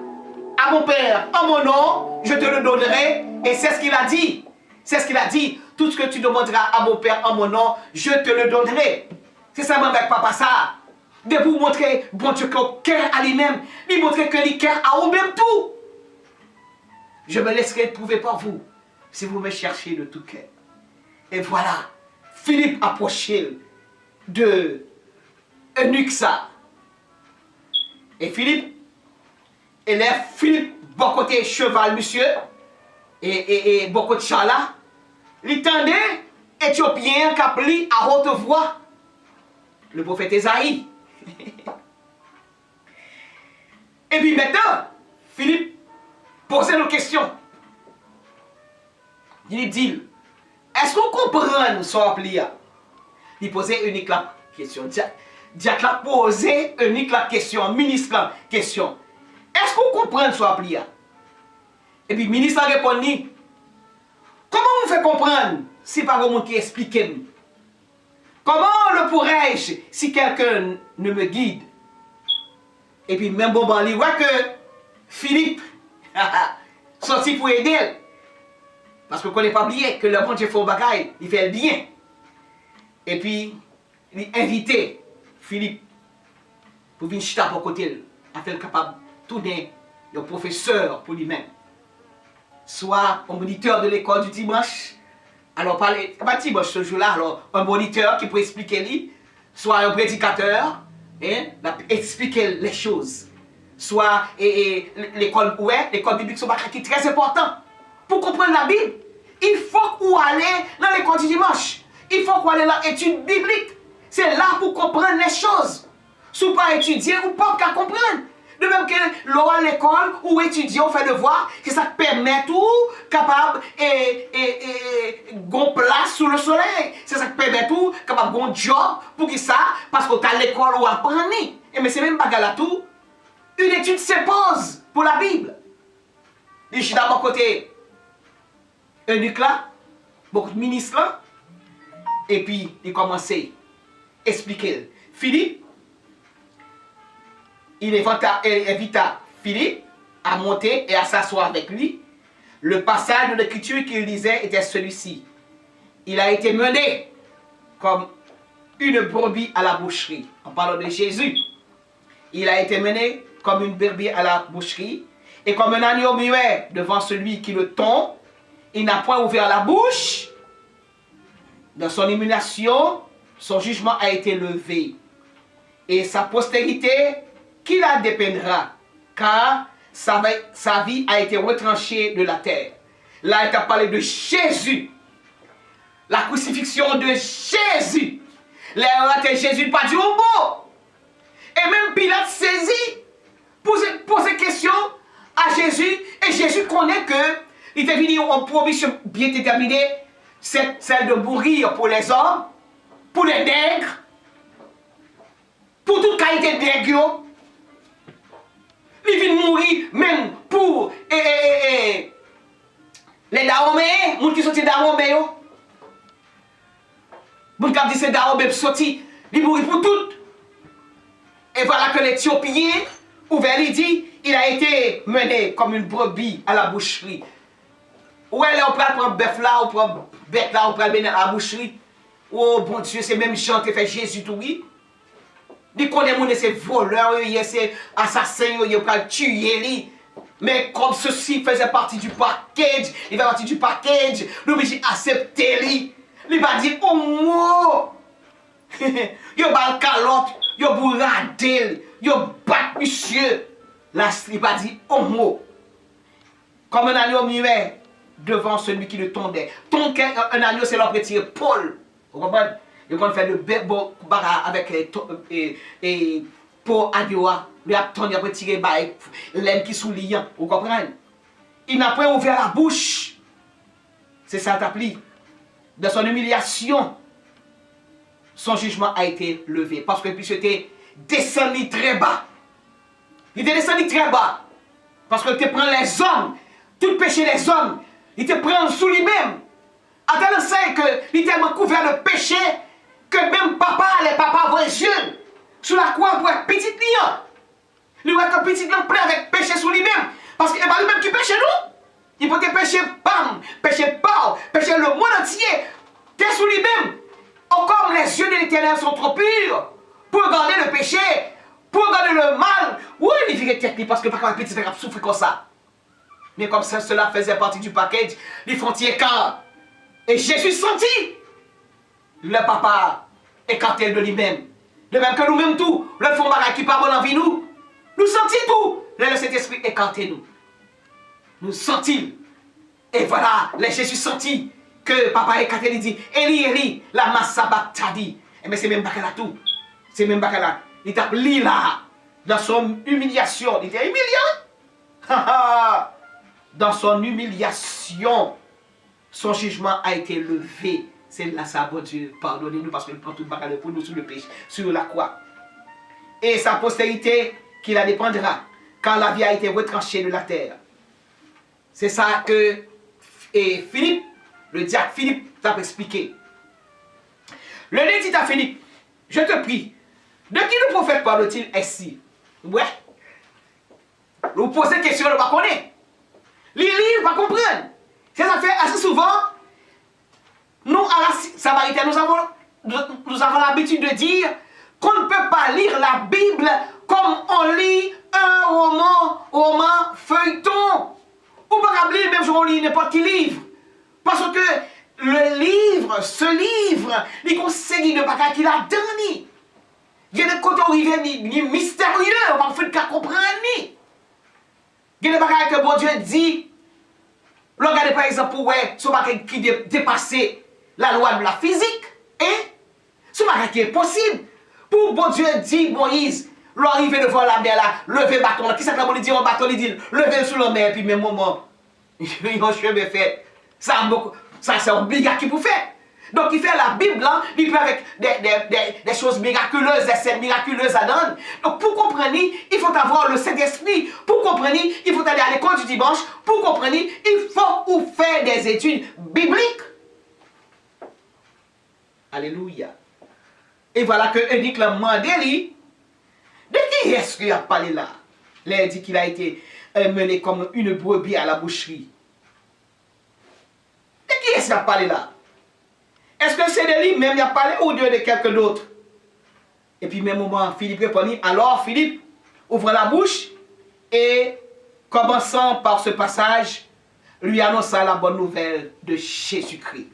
à mon Père, en mon nom, je te le donnerai. Et c'est ce qu'il a dit. C'est ce qu'il a dit. Tout ce que tu demanderas à mon Père, en mon nom, je te le donnerai. C'est ça même avec papa ça. De vous montrer, bon Dieu, que cœur à lui-même. Il montre que le cœur a vous-même tout. Je me laisserai trouver par vous, si vous me cherchez de tout cœur. Et voilà, Philippe approchait de Eunuxa. Et Philippe, élève Philippe, bon côté cheval, monsieur, et bon côté chala, il tendait, Éthiopien, qui appelé à haute voix, le prophète Esaïe. Et puis maintenant, Philippe posait une question. Il dit, est-ce qu'on comprend son appli? Il posait unique la question. Diacre a posé unique la question, ministre la question. Est-ce qu'on comprend son appli? Et puis le ministre a répondu, comment on fait comprendre si pas quelqu'un qui explique? Comment le pourrais-je si quelqu'un ne me guide? Et puis même bon, il voit que Philippe sorti pour aider. Parce qu'on ne connaît pas oublier que le bon Dieu fait un bagaille, il fait le bien. Et puis, il a invité Philippe pour venir chuter à côté, afin d'être capable de tourner un professeur pour lui-même. Soit un moniteur de l'école du dimanche. Alors, pas dimanche ce jour-là, alors un moniteur qui peut expliquer lui, soit un prédicateur, expliquer les choses. Soit l'école biblique, c'est très important. Pour comprendre la Bible, il faut qu'on aille dans l'école du dimanche. Il faut qu'on aille dans l'étude biblique. C'est là pour comprendre les choses. Si vous ne pas étudier, vous ne pouvez pas comprendre. De même que l'on à l'école ou étudier, on fait devoir, que ça permet tout capable gon place sous le soleil. C'est ça qui permet tout capable gon job pour qui ça, parce que tu as l'école ou apprendre. Et mais c'est même pas là tout. Une étude s'impose pour la Bible. Je suis d'abord côté eunuque là, beaucoup de ministres là, et puis il commence à expliquer. Philippe, il invita Philippe à monter et à s'asseoir avec lui. Le passage de l'écriture qu'il lisait était celui-ci. Il a été mené comme une brebis à la boucherie. En parlant de Jésus, il a été mené comme une brebis à la boucherie et comme un agneau muet devant celui qui le tombe. Il n'a point ouvert la bouche. Dans son illumination, son jugement a été levé. Et sa postérité, qui la dépeindra, car sa vie a été retranchée de la terre. Là, il a parlé de Jésus. La crucifixion de Jésus. Là, Jésus pas du mot. Et même Pilate saisit, pose question à Jésus. Et Jésus connaît que il est venu en provision bien déterminée, c'est celle de mourir pour les hommes, pour les nègres, pour toute qualité de nègre. Il vient mourir même pour les Dahomey, les gens qui sont des Dahomey. Les gens qui disent que Dahomey sorti, il mourit pour tout. Et voilà que l'Éthiopien, ouvert, il dit, il a été mené comme une brebis à la boucherie. Ou elle on prend bœuf là, on prend bête là, on prend le à la boucherie. Oh bon Dieu, c'est même Jean qui fait Jésus tout oui. Il connaît mon c'est voleur, c'est assassin, il va tuer lui. Mais comme ceci faisait partie du package, il fait partie du package, l'obligé accepter lui. Il va dire oh mot. Yo bal calotte, yo bourradel, yo bat monsieur. Là, il va dire oh mot. Comme un agneau muet devant celui qui le tondait. Ton un agneau, c'est l'homme qui tire Paul. Vous comprenez? Il va faire le bon avec pour agneau. Il a pour tirer l'aime qui sous liant. Vous comprenez? Il n'a pas ouvert la bouche. C'est ça t'appli. Dans son humiliation, son jugement a été levé. Parce que puis c'était descendu très bas. Il était descendu très bas. Parce que tu prends les hommes, tout le péché des hommes, il te prend sous lui-même. À tel point qu'il est tellement couvert de péché que même papa, les papas voient les yeux sous la croix pour être petit lion. Il voit que petit lion plein avec péché sous lui-même. Parce que c'est lui-même qui péché nous. Il peut te pécher bam, pécher pau, pécher le monde entier. Tu es sous lui-même. Comme les yeux de l'Éternel sont trop purs pour regarder le péché, pour regarder le mal. Oui, il vient tête parce que pas petit a souffrir comme ça. Mais comme ça, cela faisait partie du package, ils font écart. Et Jésus sentit le papa écarté de lui-même. De même que nous-mêmes tout, le fond bagaille qui part dans la vie nous. Nous sentis tout. Le Saint-Esprit écarté nous. Nous sentis. Et voilà, les Jésus sentit que papa écarté, il dit, Eli, Eli, la massaba tadi. Mais c'est même pas là tout. C'est même pas là. Il tape li là. Dans son humiliation. Il était humiliant. Dans son humiliation, son jugement a été levé. C'est là ça, bon Dieu, pardonnez-nous parce qu'il prend tout le bagage pour nous sur le péché, sur la croix. Et sa postérité qui la dépendra, car la vie a été retranchée de la terre. C'est ça que Philippe, le diacre Philippe, t'a expliqué. Le nez dit à Philippe, je te prie, de qui le prophète parle-t-il ainsi? Ouais. Vous posez question, ne pas connaître. Lire, ne pas comprendre. C'est ça fait assez souvent. Nous, à la Samaritaine, nous avons l'habitude de dire qu'on ne peut pas lire la Bible comme on lit un roman feuilleton. Ou pas lire même si on lit n'importe quel livre. Parce que le livre, ce livre, il conseille de bagages qu'il a donné. Il y a des côtés arrivés mystérieux, on va faire qu'à comprendre. Il y a des bagages que bon Dieu dit. Regardez par exemple, ouais, ce bagage qui dépasse la loi de la physique. Et ce bagage qui est possible. Pour bon Dieu dit Moïse, l'arrivée devant la mer là, lever le bâton là. Qui ça que dit un bâton, il dit, lever sous la mer, puis même moment, il a un chemin fait. Ça c'est obligatoire pour faire. Donc il fait la Bible là, il fait avec des choses miraculeuses, des scènes miraculeuses à donner. Donc pour comprendre, il faut avoir le Saint-Esprit. Pour comprendre, il faut aller à l'école du dimanche. Pour comprendre, il faut faire des études bibliques. Alléluia. Et voilà que Édic l'a demandé, de qui est-ce qu'il a parlé là? Il dit qu'il a été mené comme une brebis à la boucherie. De qui est-ce qu'il a parlé là? Est-ce que c'est de lui même il a parlé ou de quelqu'un d'autre? Et puis même moment, Philippe répondit, alors Philippe ouvre la bouche et commençant par ce passage, lui annonça la bonne nouvelle de Jésus-Christ.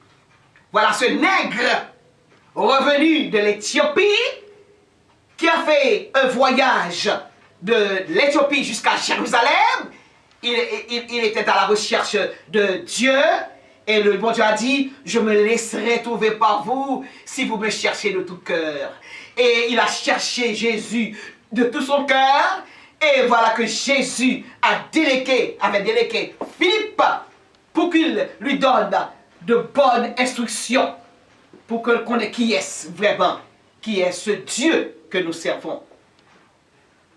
Voilà ce nègre revenu de l'Éthiopie qui a fait un voyage de l'Éthiopie jusqu'à Jérusalem. Il était à la recherche de Dieu. Et le bon Dieu a dit, je me laisserai trouver par vous si vous me cherchez de tout cœur. Et il a cherché Jésus de tout son cœur. Et voilà que Jésus avait délégué Philippe pour qu'il lui donne de bonnes instructions. Pour que l'on connaisse qui est vraiment, qui est ce Dieu que nous servons.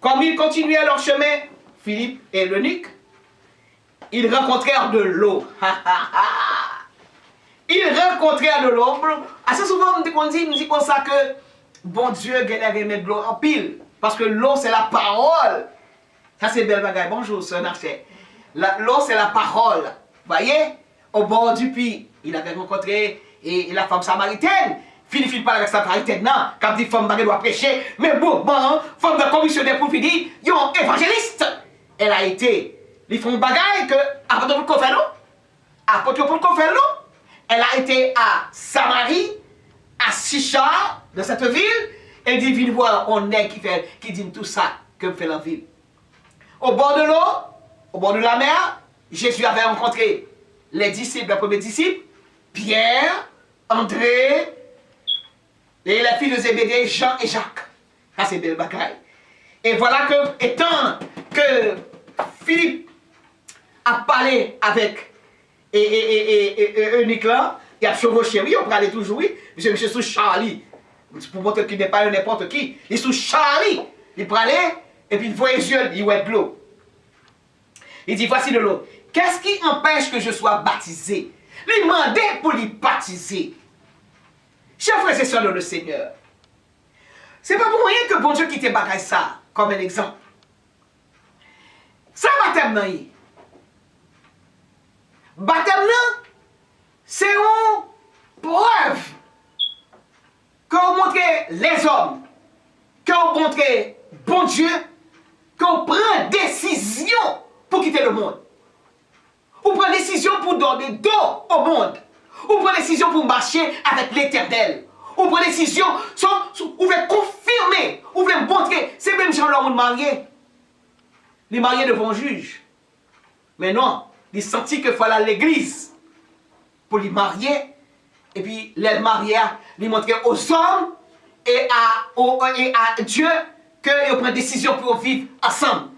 Comme ils continuaient leur chemin, Philippe et l'eunuque, ils rencontrèrent de l'eau. Ils rencontrèrent de l'eau. Assez souvent, on dit comme ça que bon Dieu gagne mettre de l'eau en pile. Parce que l'eau, c'est la parole. Ça, c'est belle bagaille. Bonjour, sœur Narchet. L'eau, c'est la parole. Voyez? au bord du puits, il avait rencontré et la femme samaritaine. Philippe parle avec sa samaritaine, non, quand dit femme doit prêcher, mais bon, femme de commissionnaire pour finir, il y a un évangéliste. Elle a été, ils font bagaille que, apôtre pour faire apôtre pour faire elle a été à Samarie, à Sichar, dans cette ville, elle dit, viens voir, on est qui dit tout ça que fait la ville. Au bord de l'eau, au bord de la mer, Jésus avait rencontré les disciples, les premiers disciples, Pierre, André, et les filles de Zébédée, Jean et Jacques. Ça, c'est belle bagaille. Et voilà que, étant que Philippe a parlé avec Nicolas, il a chevauché, oui, on peut aller toujours, oui, monsieur sous Charlie, pour montrer qu'il n'est pas n'importe qui, il est sous Charlie, il peut aller, et puis il voit les yeux, il voit de l'eau. Il dit, voici de l'eau. Qu'est-ce qui empêche que je sois baptisé? Il demandait pour lui baptiser. Chers frères et sœurs de le Seigneur, c'est pas pour rien que bon Dieu qui te bagaille ça, comme un exemple. Ça, baptême, non. Baptême, non, c'est une preuve que vous montrez les hommes, que vous montrez bon Dieu, que vous prenez décision pour quitter le monde. Vous prenez décision pour donner dos au monde. Vous prenez décision pour marcher avec l'Éternel. Vous prenez décision, vous voulez confirmer, vous voulez montrer. C'est même gens l'homme marié. Les mariés devant un juge. Mais non, ils sentit qu'il fallait l'église pour les marier. Et puis les mariés, les montrer aux hommes et à Dieu qu'ils prennent décision pour vivre ensemble.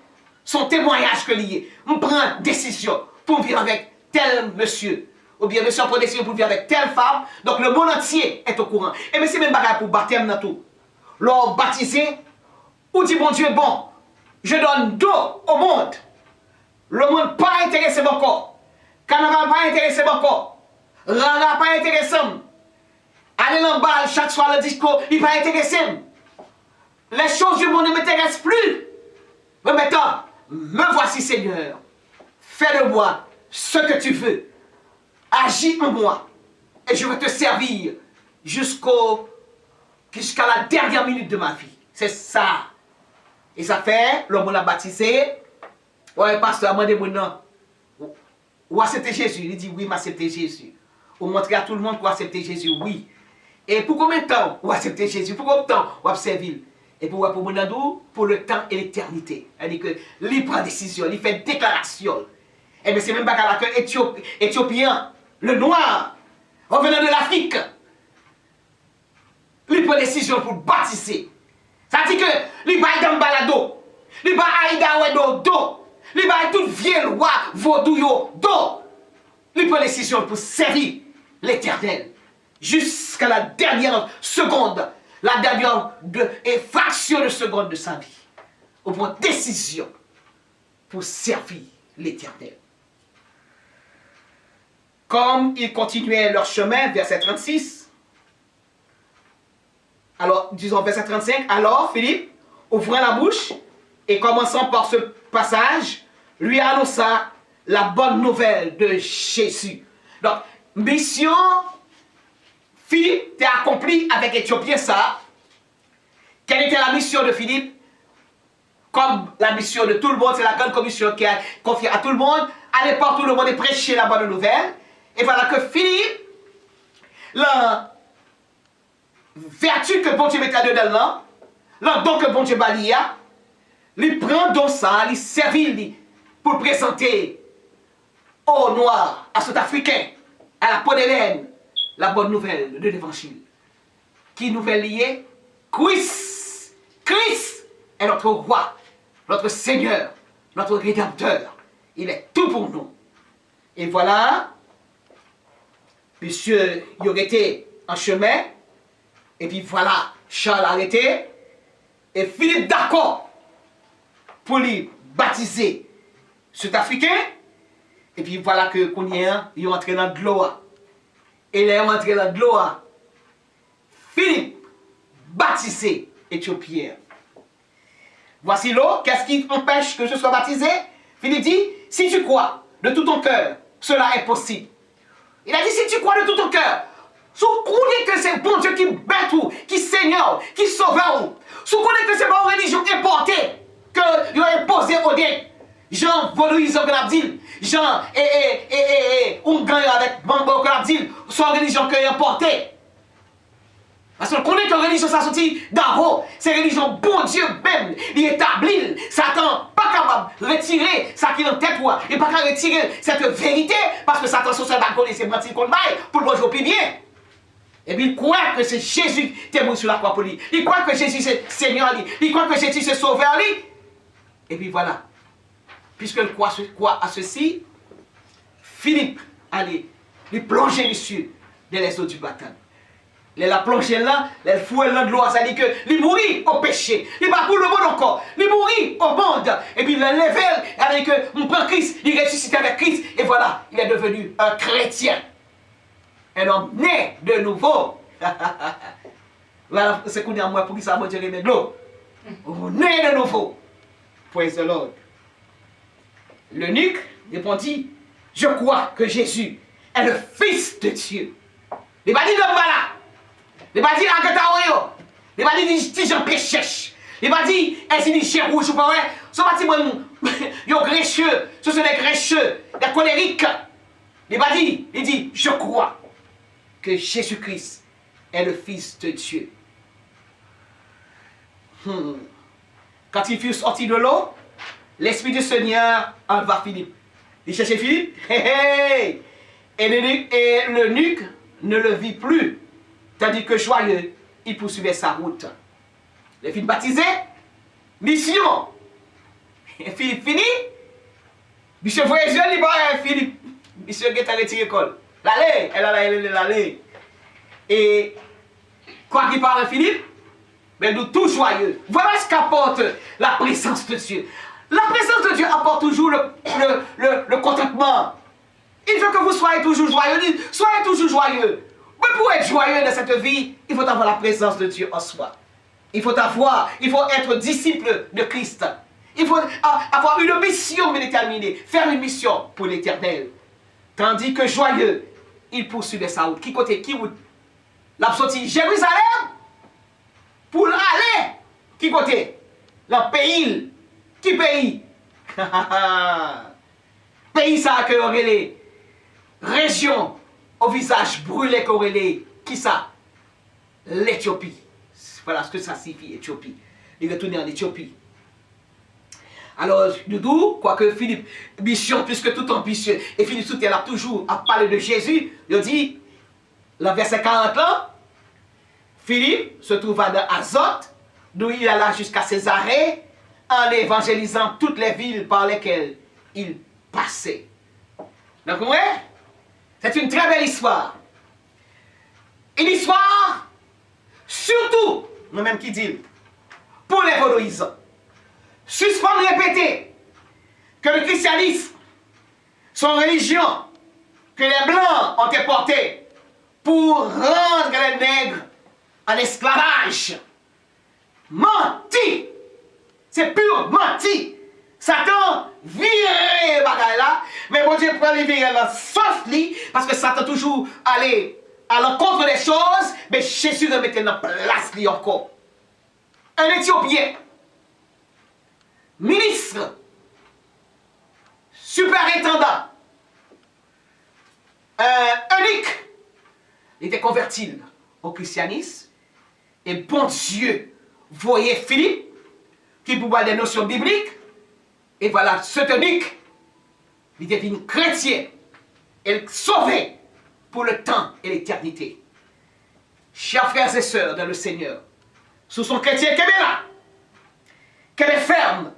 Son témoignage que lié. On prend décision pour vivre avec tel monsieur. Ou bien monsieur prend décision pour vivre avec telle femme. Donc le monde entier est au courant. Et mais c'est même bagarre pour baptême dans tout. Lors baptisé, ou dit bon Dieu, bon, je donne dos au monde. Le monde pas intéressé mon corps. Carnaval pas intéressé mon corps. Rara pas intéressant. Aller en balle chaque soir le discours, il pas intéressé. Les choses du monde ne m'intéressent plus. Mais maintenant, me voici Seigneur. Fais de moi ce que tu veux. Agis en moi. Et je vais te servir jusqu'à la dernière minute de ma vie. C'est ça. Et ça fait, l'homme l'a baptisé. Ouais, pasteur, moi, non. Ou accepter Jésus. Il dit oui, m'accepter Jésus. Ou montrer à tout le monde qu'on accepter Jésus, oui. Et pour combien de temps on accepter Jésus? Pour combien de temps on servir? Et pour le temps et l'éternité. C'est-à-dire que il prend décision, il fait déclaration. Et bien c'est même pas que Éthiopien, le noir, revenant de l'Afrique, il prend décision pour baptiser. Ça dit que il va dans balado, il va Aïda Wedo do, il va tout vieux roi vaudou do. Il prend décision pour servir l'Éternel jusqu'à la dernière seconde, la dernière fraction de seconde de sa vie. On prend décision pour servir l'Éternel. Comme ils continuaient leur chemin, verset 36, alors, disons verset 35, alors Philippe, ouvrant la bouche et commençant par ce passage, lui annonça la bonne nouvelle de Jésus. Donc, mission, Philippe t'est accompli avec Éthiopien ça. Quelle était la mission de Philippe? Comme la mission de tout le monde, c'est la grande commission qui a confié à tout le monde. À l'époque, tout le monde est prêché la bonne nouvelle. Et voilà que Philippe, la vertu que bon Dieu mettait dedans, le don que bon Dieu balia, il prend dans ça, il servit pour présenter aux Noirs, à cet Africain, à la peau d'Hélène, la bonne nouvelle de l'Évangile. Qui nouvelle liée? Christ est notre roi, notre Seigneur, notre Rédempteur. Il est tout pour nous. Et voilà, monsieur, il aurait été en chemin, et puis voilà, Charles a arrêté, et Philippe d'accord pour lui baptiser cet Africain, et puis voilà que Kounien, il est entré dans de l'eau. Et il est entré dans de l'eau. Philippe, baptisé Éthiopien. Voici l'eau, qu'est-ce qui empêche que je sois baptisé? Philippe dit, si tu crois de tout ton cœur, cela est possible. Il a dit, si tu crois de tout ton cœur, si vous croyez que c'est bon Dieu qui bat tout, qui seigneur, qui sauveur, si vous croyez que c'est pas une religion importée, que vous avez imposé au dé, Jean Voloïse Gradil, Jean on gagne avec Bambo Gradil, c'est une religion qui est importée. Parce qu'on connaît que la religion ça sorti d'en haut, c'est une religion bon Dieu même, il établit, Satan pas capable de retirer ça qui est en tête ou il pas capable de retirer cette vérité parce que Satan sur sa balle c'est menti qu'on baille pour le manger au plus bien. Et puis il croit que c'est Jésus qui est mort sur la croix pour lui. Il croit que Jésus c'est Seigneur lui. Il croit que Jésus c'est Sauveur lui. Et puis voilà. Puisqu'il croit à ceci, Philippe allait lui plonger monsieur dans les eaux du baptême. Il a plongé là, il a foué là de l'eau, ça dit que il mourit au péché. Il va pour le monde encore. Il mourit au monde. Et puis il a levé avec on prend Christ, il ressuscite avec Christ. Et voilà, il est devenu un chrétien. Un homme né de nouveau. Voilà, c'est qu'on est à moi pour qu'il ça mange de l'eau. Né de nouveau. Praise the Lord. L'eunuque répondit, je crois que Jésus est le Fils de Dieu. Il va dire de voilà. Il va dire Agataoyo. Il va dire Jean Péchèche. Il va dire est-ce qu'il dit rouge ou pas ouais. Ce bâtiment, ils sont grécheux. Ce sont des grécheux, des colériques. Il va dire, il dit, je crois que Jésus-Christ est le Fils de Dieu. Quand il fut sorti de l'eau, l'Esprit du Seigneur enleva Philippe. Il cherchait Philippe. Hey, hey. Et l'eunuque ne le vit plus. Tandis que joyeux, il poursuivait sa route. Les filles baptisées, mission. Et Philippe fini. Monsieur voyageur, il va Philippe. Monsieur qui est retiré l'école. L'allée, elle a l'allée. Et quoi qu'il parle Philippe, mais nous tout joyeux. Voilà ce qu'apporte la présence de Dieu. La présence de Dieu apporte toujours le contentement. Il veut que vous soyez toujours joyeux. Soyez toujours joyeux. Mais pour être joyeux dans cette vie, il faut avoir la présence de Dieu en soi. Il faut être disciple de Christ. Il faut avoir une mission déterminée, faire une mission pour l'éternel. Tandis que joyeux, il poursuivait sa route. Qui côté, qui route? La sortie Jérusalem pour aller. Qui côté? Le pays. Qui pays? Pays ça que aurait les régions au visage brûlé corrélé. Qui ça? L'Éthiopie. Voilà ce que ça signifie, Éthiopie. Il retourne en Éthiopie. Alors, nous, quoique Philippe, mission plus que tout ambitieux, et Philippe soutient là toujours à parler de Jésus, il dit, le verset 40 là, Philippe se trouva dans Azote, d'où il alla jusqu'à Césarée, en évangélisant toutes les villes par lesquelles il passait. Donc, ouais, c'est une très belle histoire. Une histoire, surtout, nous-mêmes qui dit, pour les vaudouisants. Suspendre répéter que le christianisme, son religion, que les blancs ont importé pour rendre les nègres en esclavage. Menti! C'est pur menti! Satan vire bagaille là, mais bon Dieu prend les virer dans sauf lit, parce que Satan toujours allait à l'encontre des choses, mais Jésus le mettait dans place lui encore. Un Éthiopien, ministre, superintendant, unique, il était converti au christianisme, et bon Dieu voyait Philippe, qui pouvait des notions bibliques, et voilà, ce unique, il devient chrétien, et sauvé pour le temps et l'éternité. Chers frères et sœurs dans le Seigneur, sous son chrétien, qu'elle est là, qu'elle est ferme,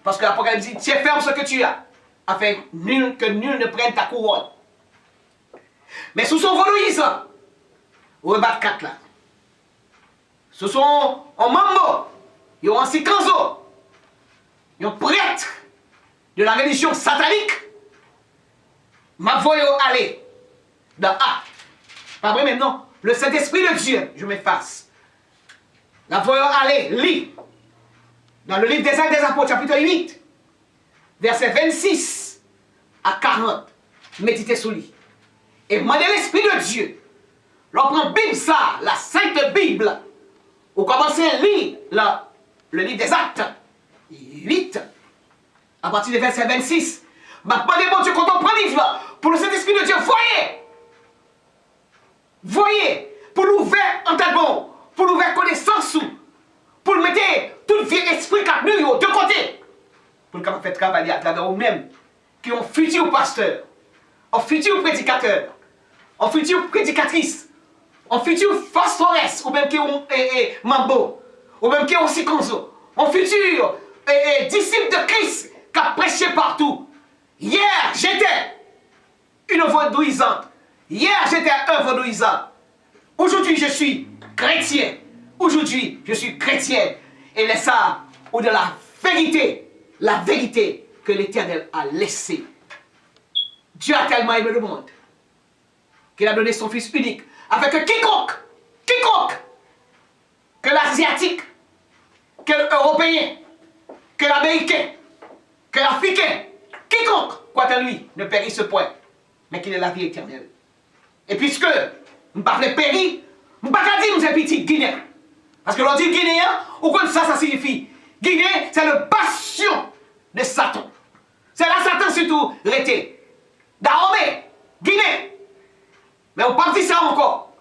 parce que l'Apocalypse dit, tiens ferme ce que tu as, afin que nul ne prenne ta couronne. Mais sous son vaudouisme, ou un bat 4 là, sous son mambo, il y a un sikanzo, il y a un prêtre de la religion satanique, m'a voyé aller dans A. Pas vrai même non, le Saint-Esprit de Dieu, je m'efface. La voyons aller, lit. Dans le livre des Actes des Apôtres, chapitre 8, versets 26 à 40, méditez sur lui. Et demandez l'Esprit de Dieu. L'on prend Bible ça, la Sainte Bible. Vous commencez à lire le livre des Actes. 8. À partir du verset 26. Demandez bon Dieu quand on prend le livre là, pour le Saint-Esprit de Dieu, voyez, pour l'ouvrir entendement, pour l'ouvrir connaissance, pour le mettre tout le vieux esprit qui a nous de côté, pour le faire travailler à travers vous-même, qui ont futur pasteur, un futur prédicateur, un futur prédicatrice, un futur phosphorès, ou même qui ont mambo, ou même qui ont sikonzo, un futur disciple de Christ qui a prêché partout. Hier, j'étais une vaudouisante. Hier, j'étais un vaudouisant. Aujourd'hui, je suis chrétien. Aujourd'hui, je suis chrétienne. Et laisse ça, ou de la vérité que l'Éternel a laissée. Dieu a tellement aimé le monde qu'il a donné son Fils unique, afin que quiconque, que l'Asiatique, que l'Européen, que l'Américain, que l'Africain, quiconque croit en lui ne périsse point, mais qu'il ait la vie éternelle. Et puisque je ne parle pas périr, je ne parle pas dire que je suis petit Guinéen. Parce que l'on dit Guinéen, ou quoi ça signifie? Guinée, c'est le bastion de Satan. C'est là Satan surtout l'été. Dahomey, Guinée. Mais on ne peut pas dire ça encore.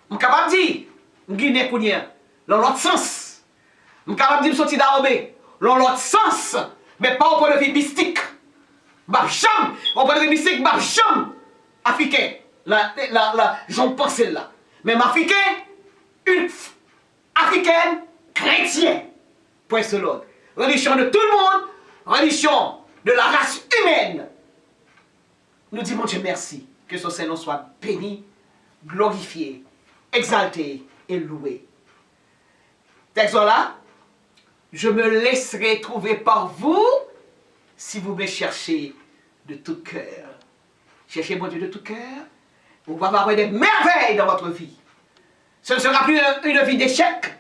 Je suis capable de dire Guinée Kounien, dans l'autre sens. Je suis capable de dire sortir Dahomey, dans l'autre sens, mais pas au point de vue mystique. Babcham, au point de vue mystique, Babcham, africain. J'en pense là. Mais africain, une africaine chrétienne. Point ce l'autre. Religion de tout le monde, religion de la race humaine. Nous disons Dieu merci. Que son Seigneur soit béni, glorifié, exalté et loué. Texte là, je me laisserai trouver par vous si vous me cherchez de tout cœur. Cherchez mon Dieu de tout cœur. Vous pouvez avoir des merveilles dans votre vie. Ce ne sera plus une vie d'échec,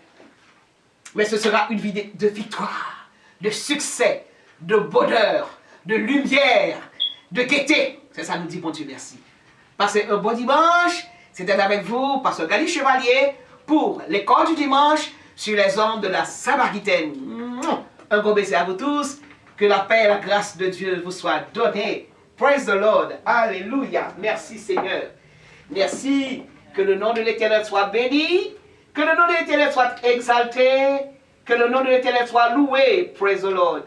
mais ce sera une vie de victoire, de succès, de bonheur, de lumière, de gaieté. C'est ça, nous dit bon Dieu merci. Passez un bon dimanche. C'était avec vous, Pasteur Gali Chevalier, pour l'école du dimanche sur les ondes de la Samaritaine. Un gros baiser à vous tous. Que la paix et la grâce de Dieu vous soient données. Praise the Lord. Alléluia. Merci Seigneur. Merci. Que le nom de l'Éternel soit béni. Que le nom de l'Éternel soit exalté. Que le nom de l'Éternel soit loué. Praise the Lord.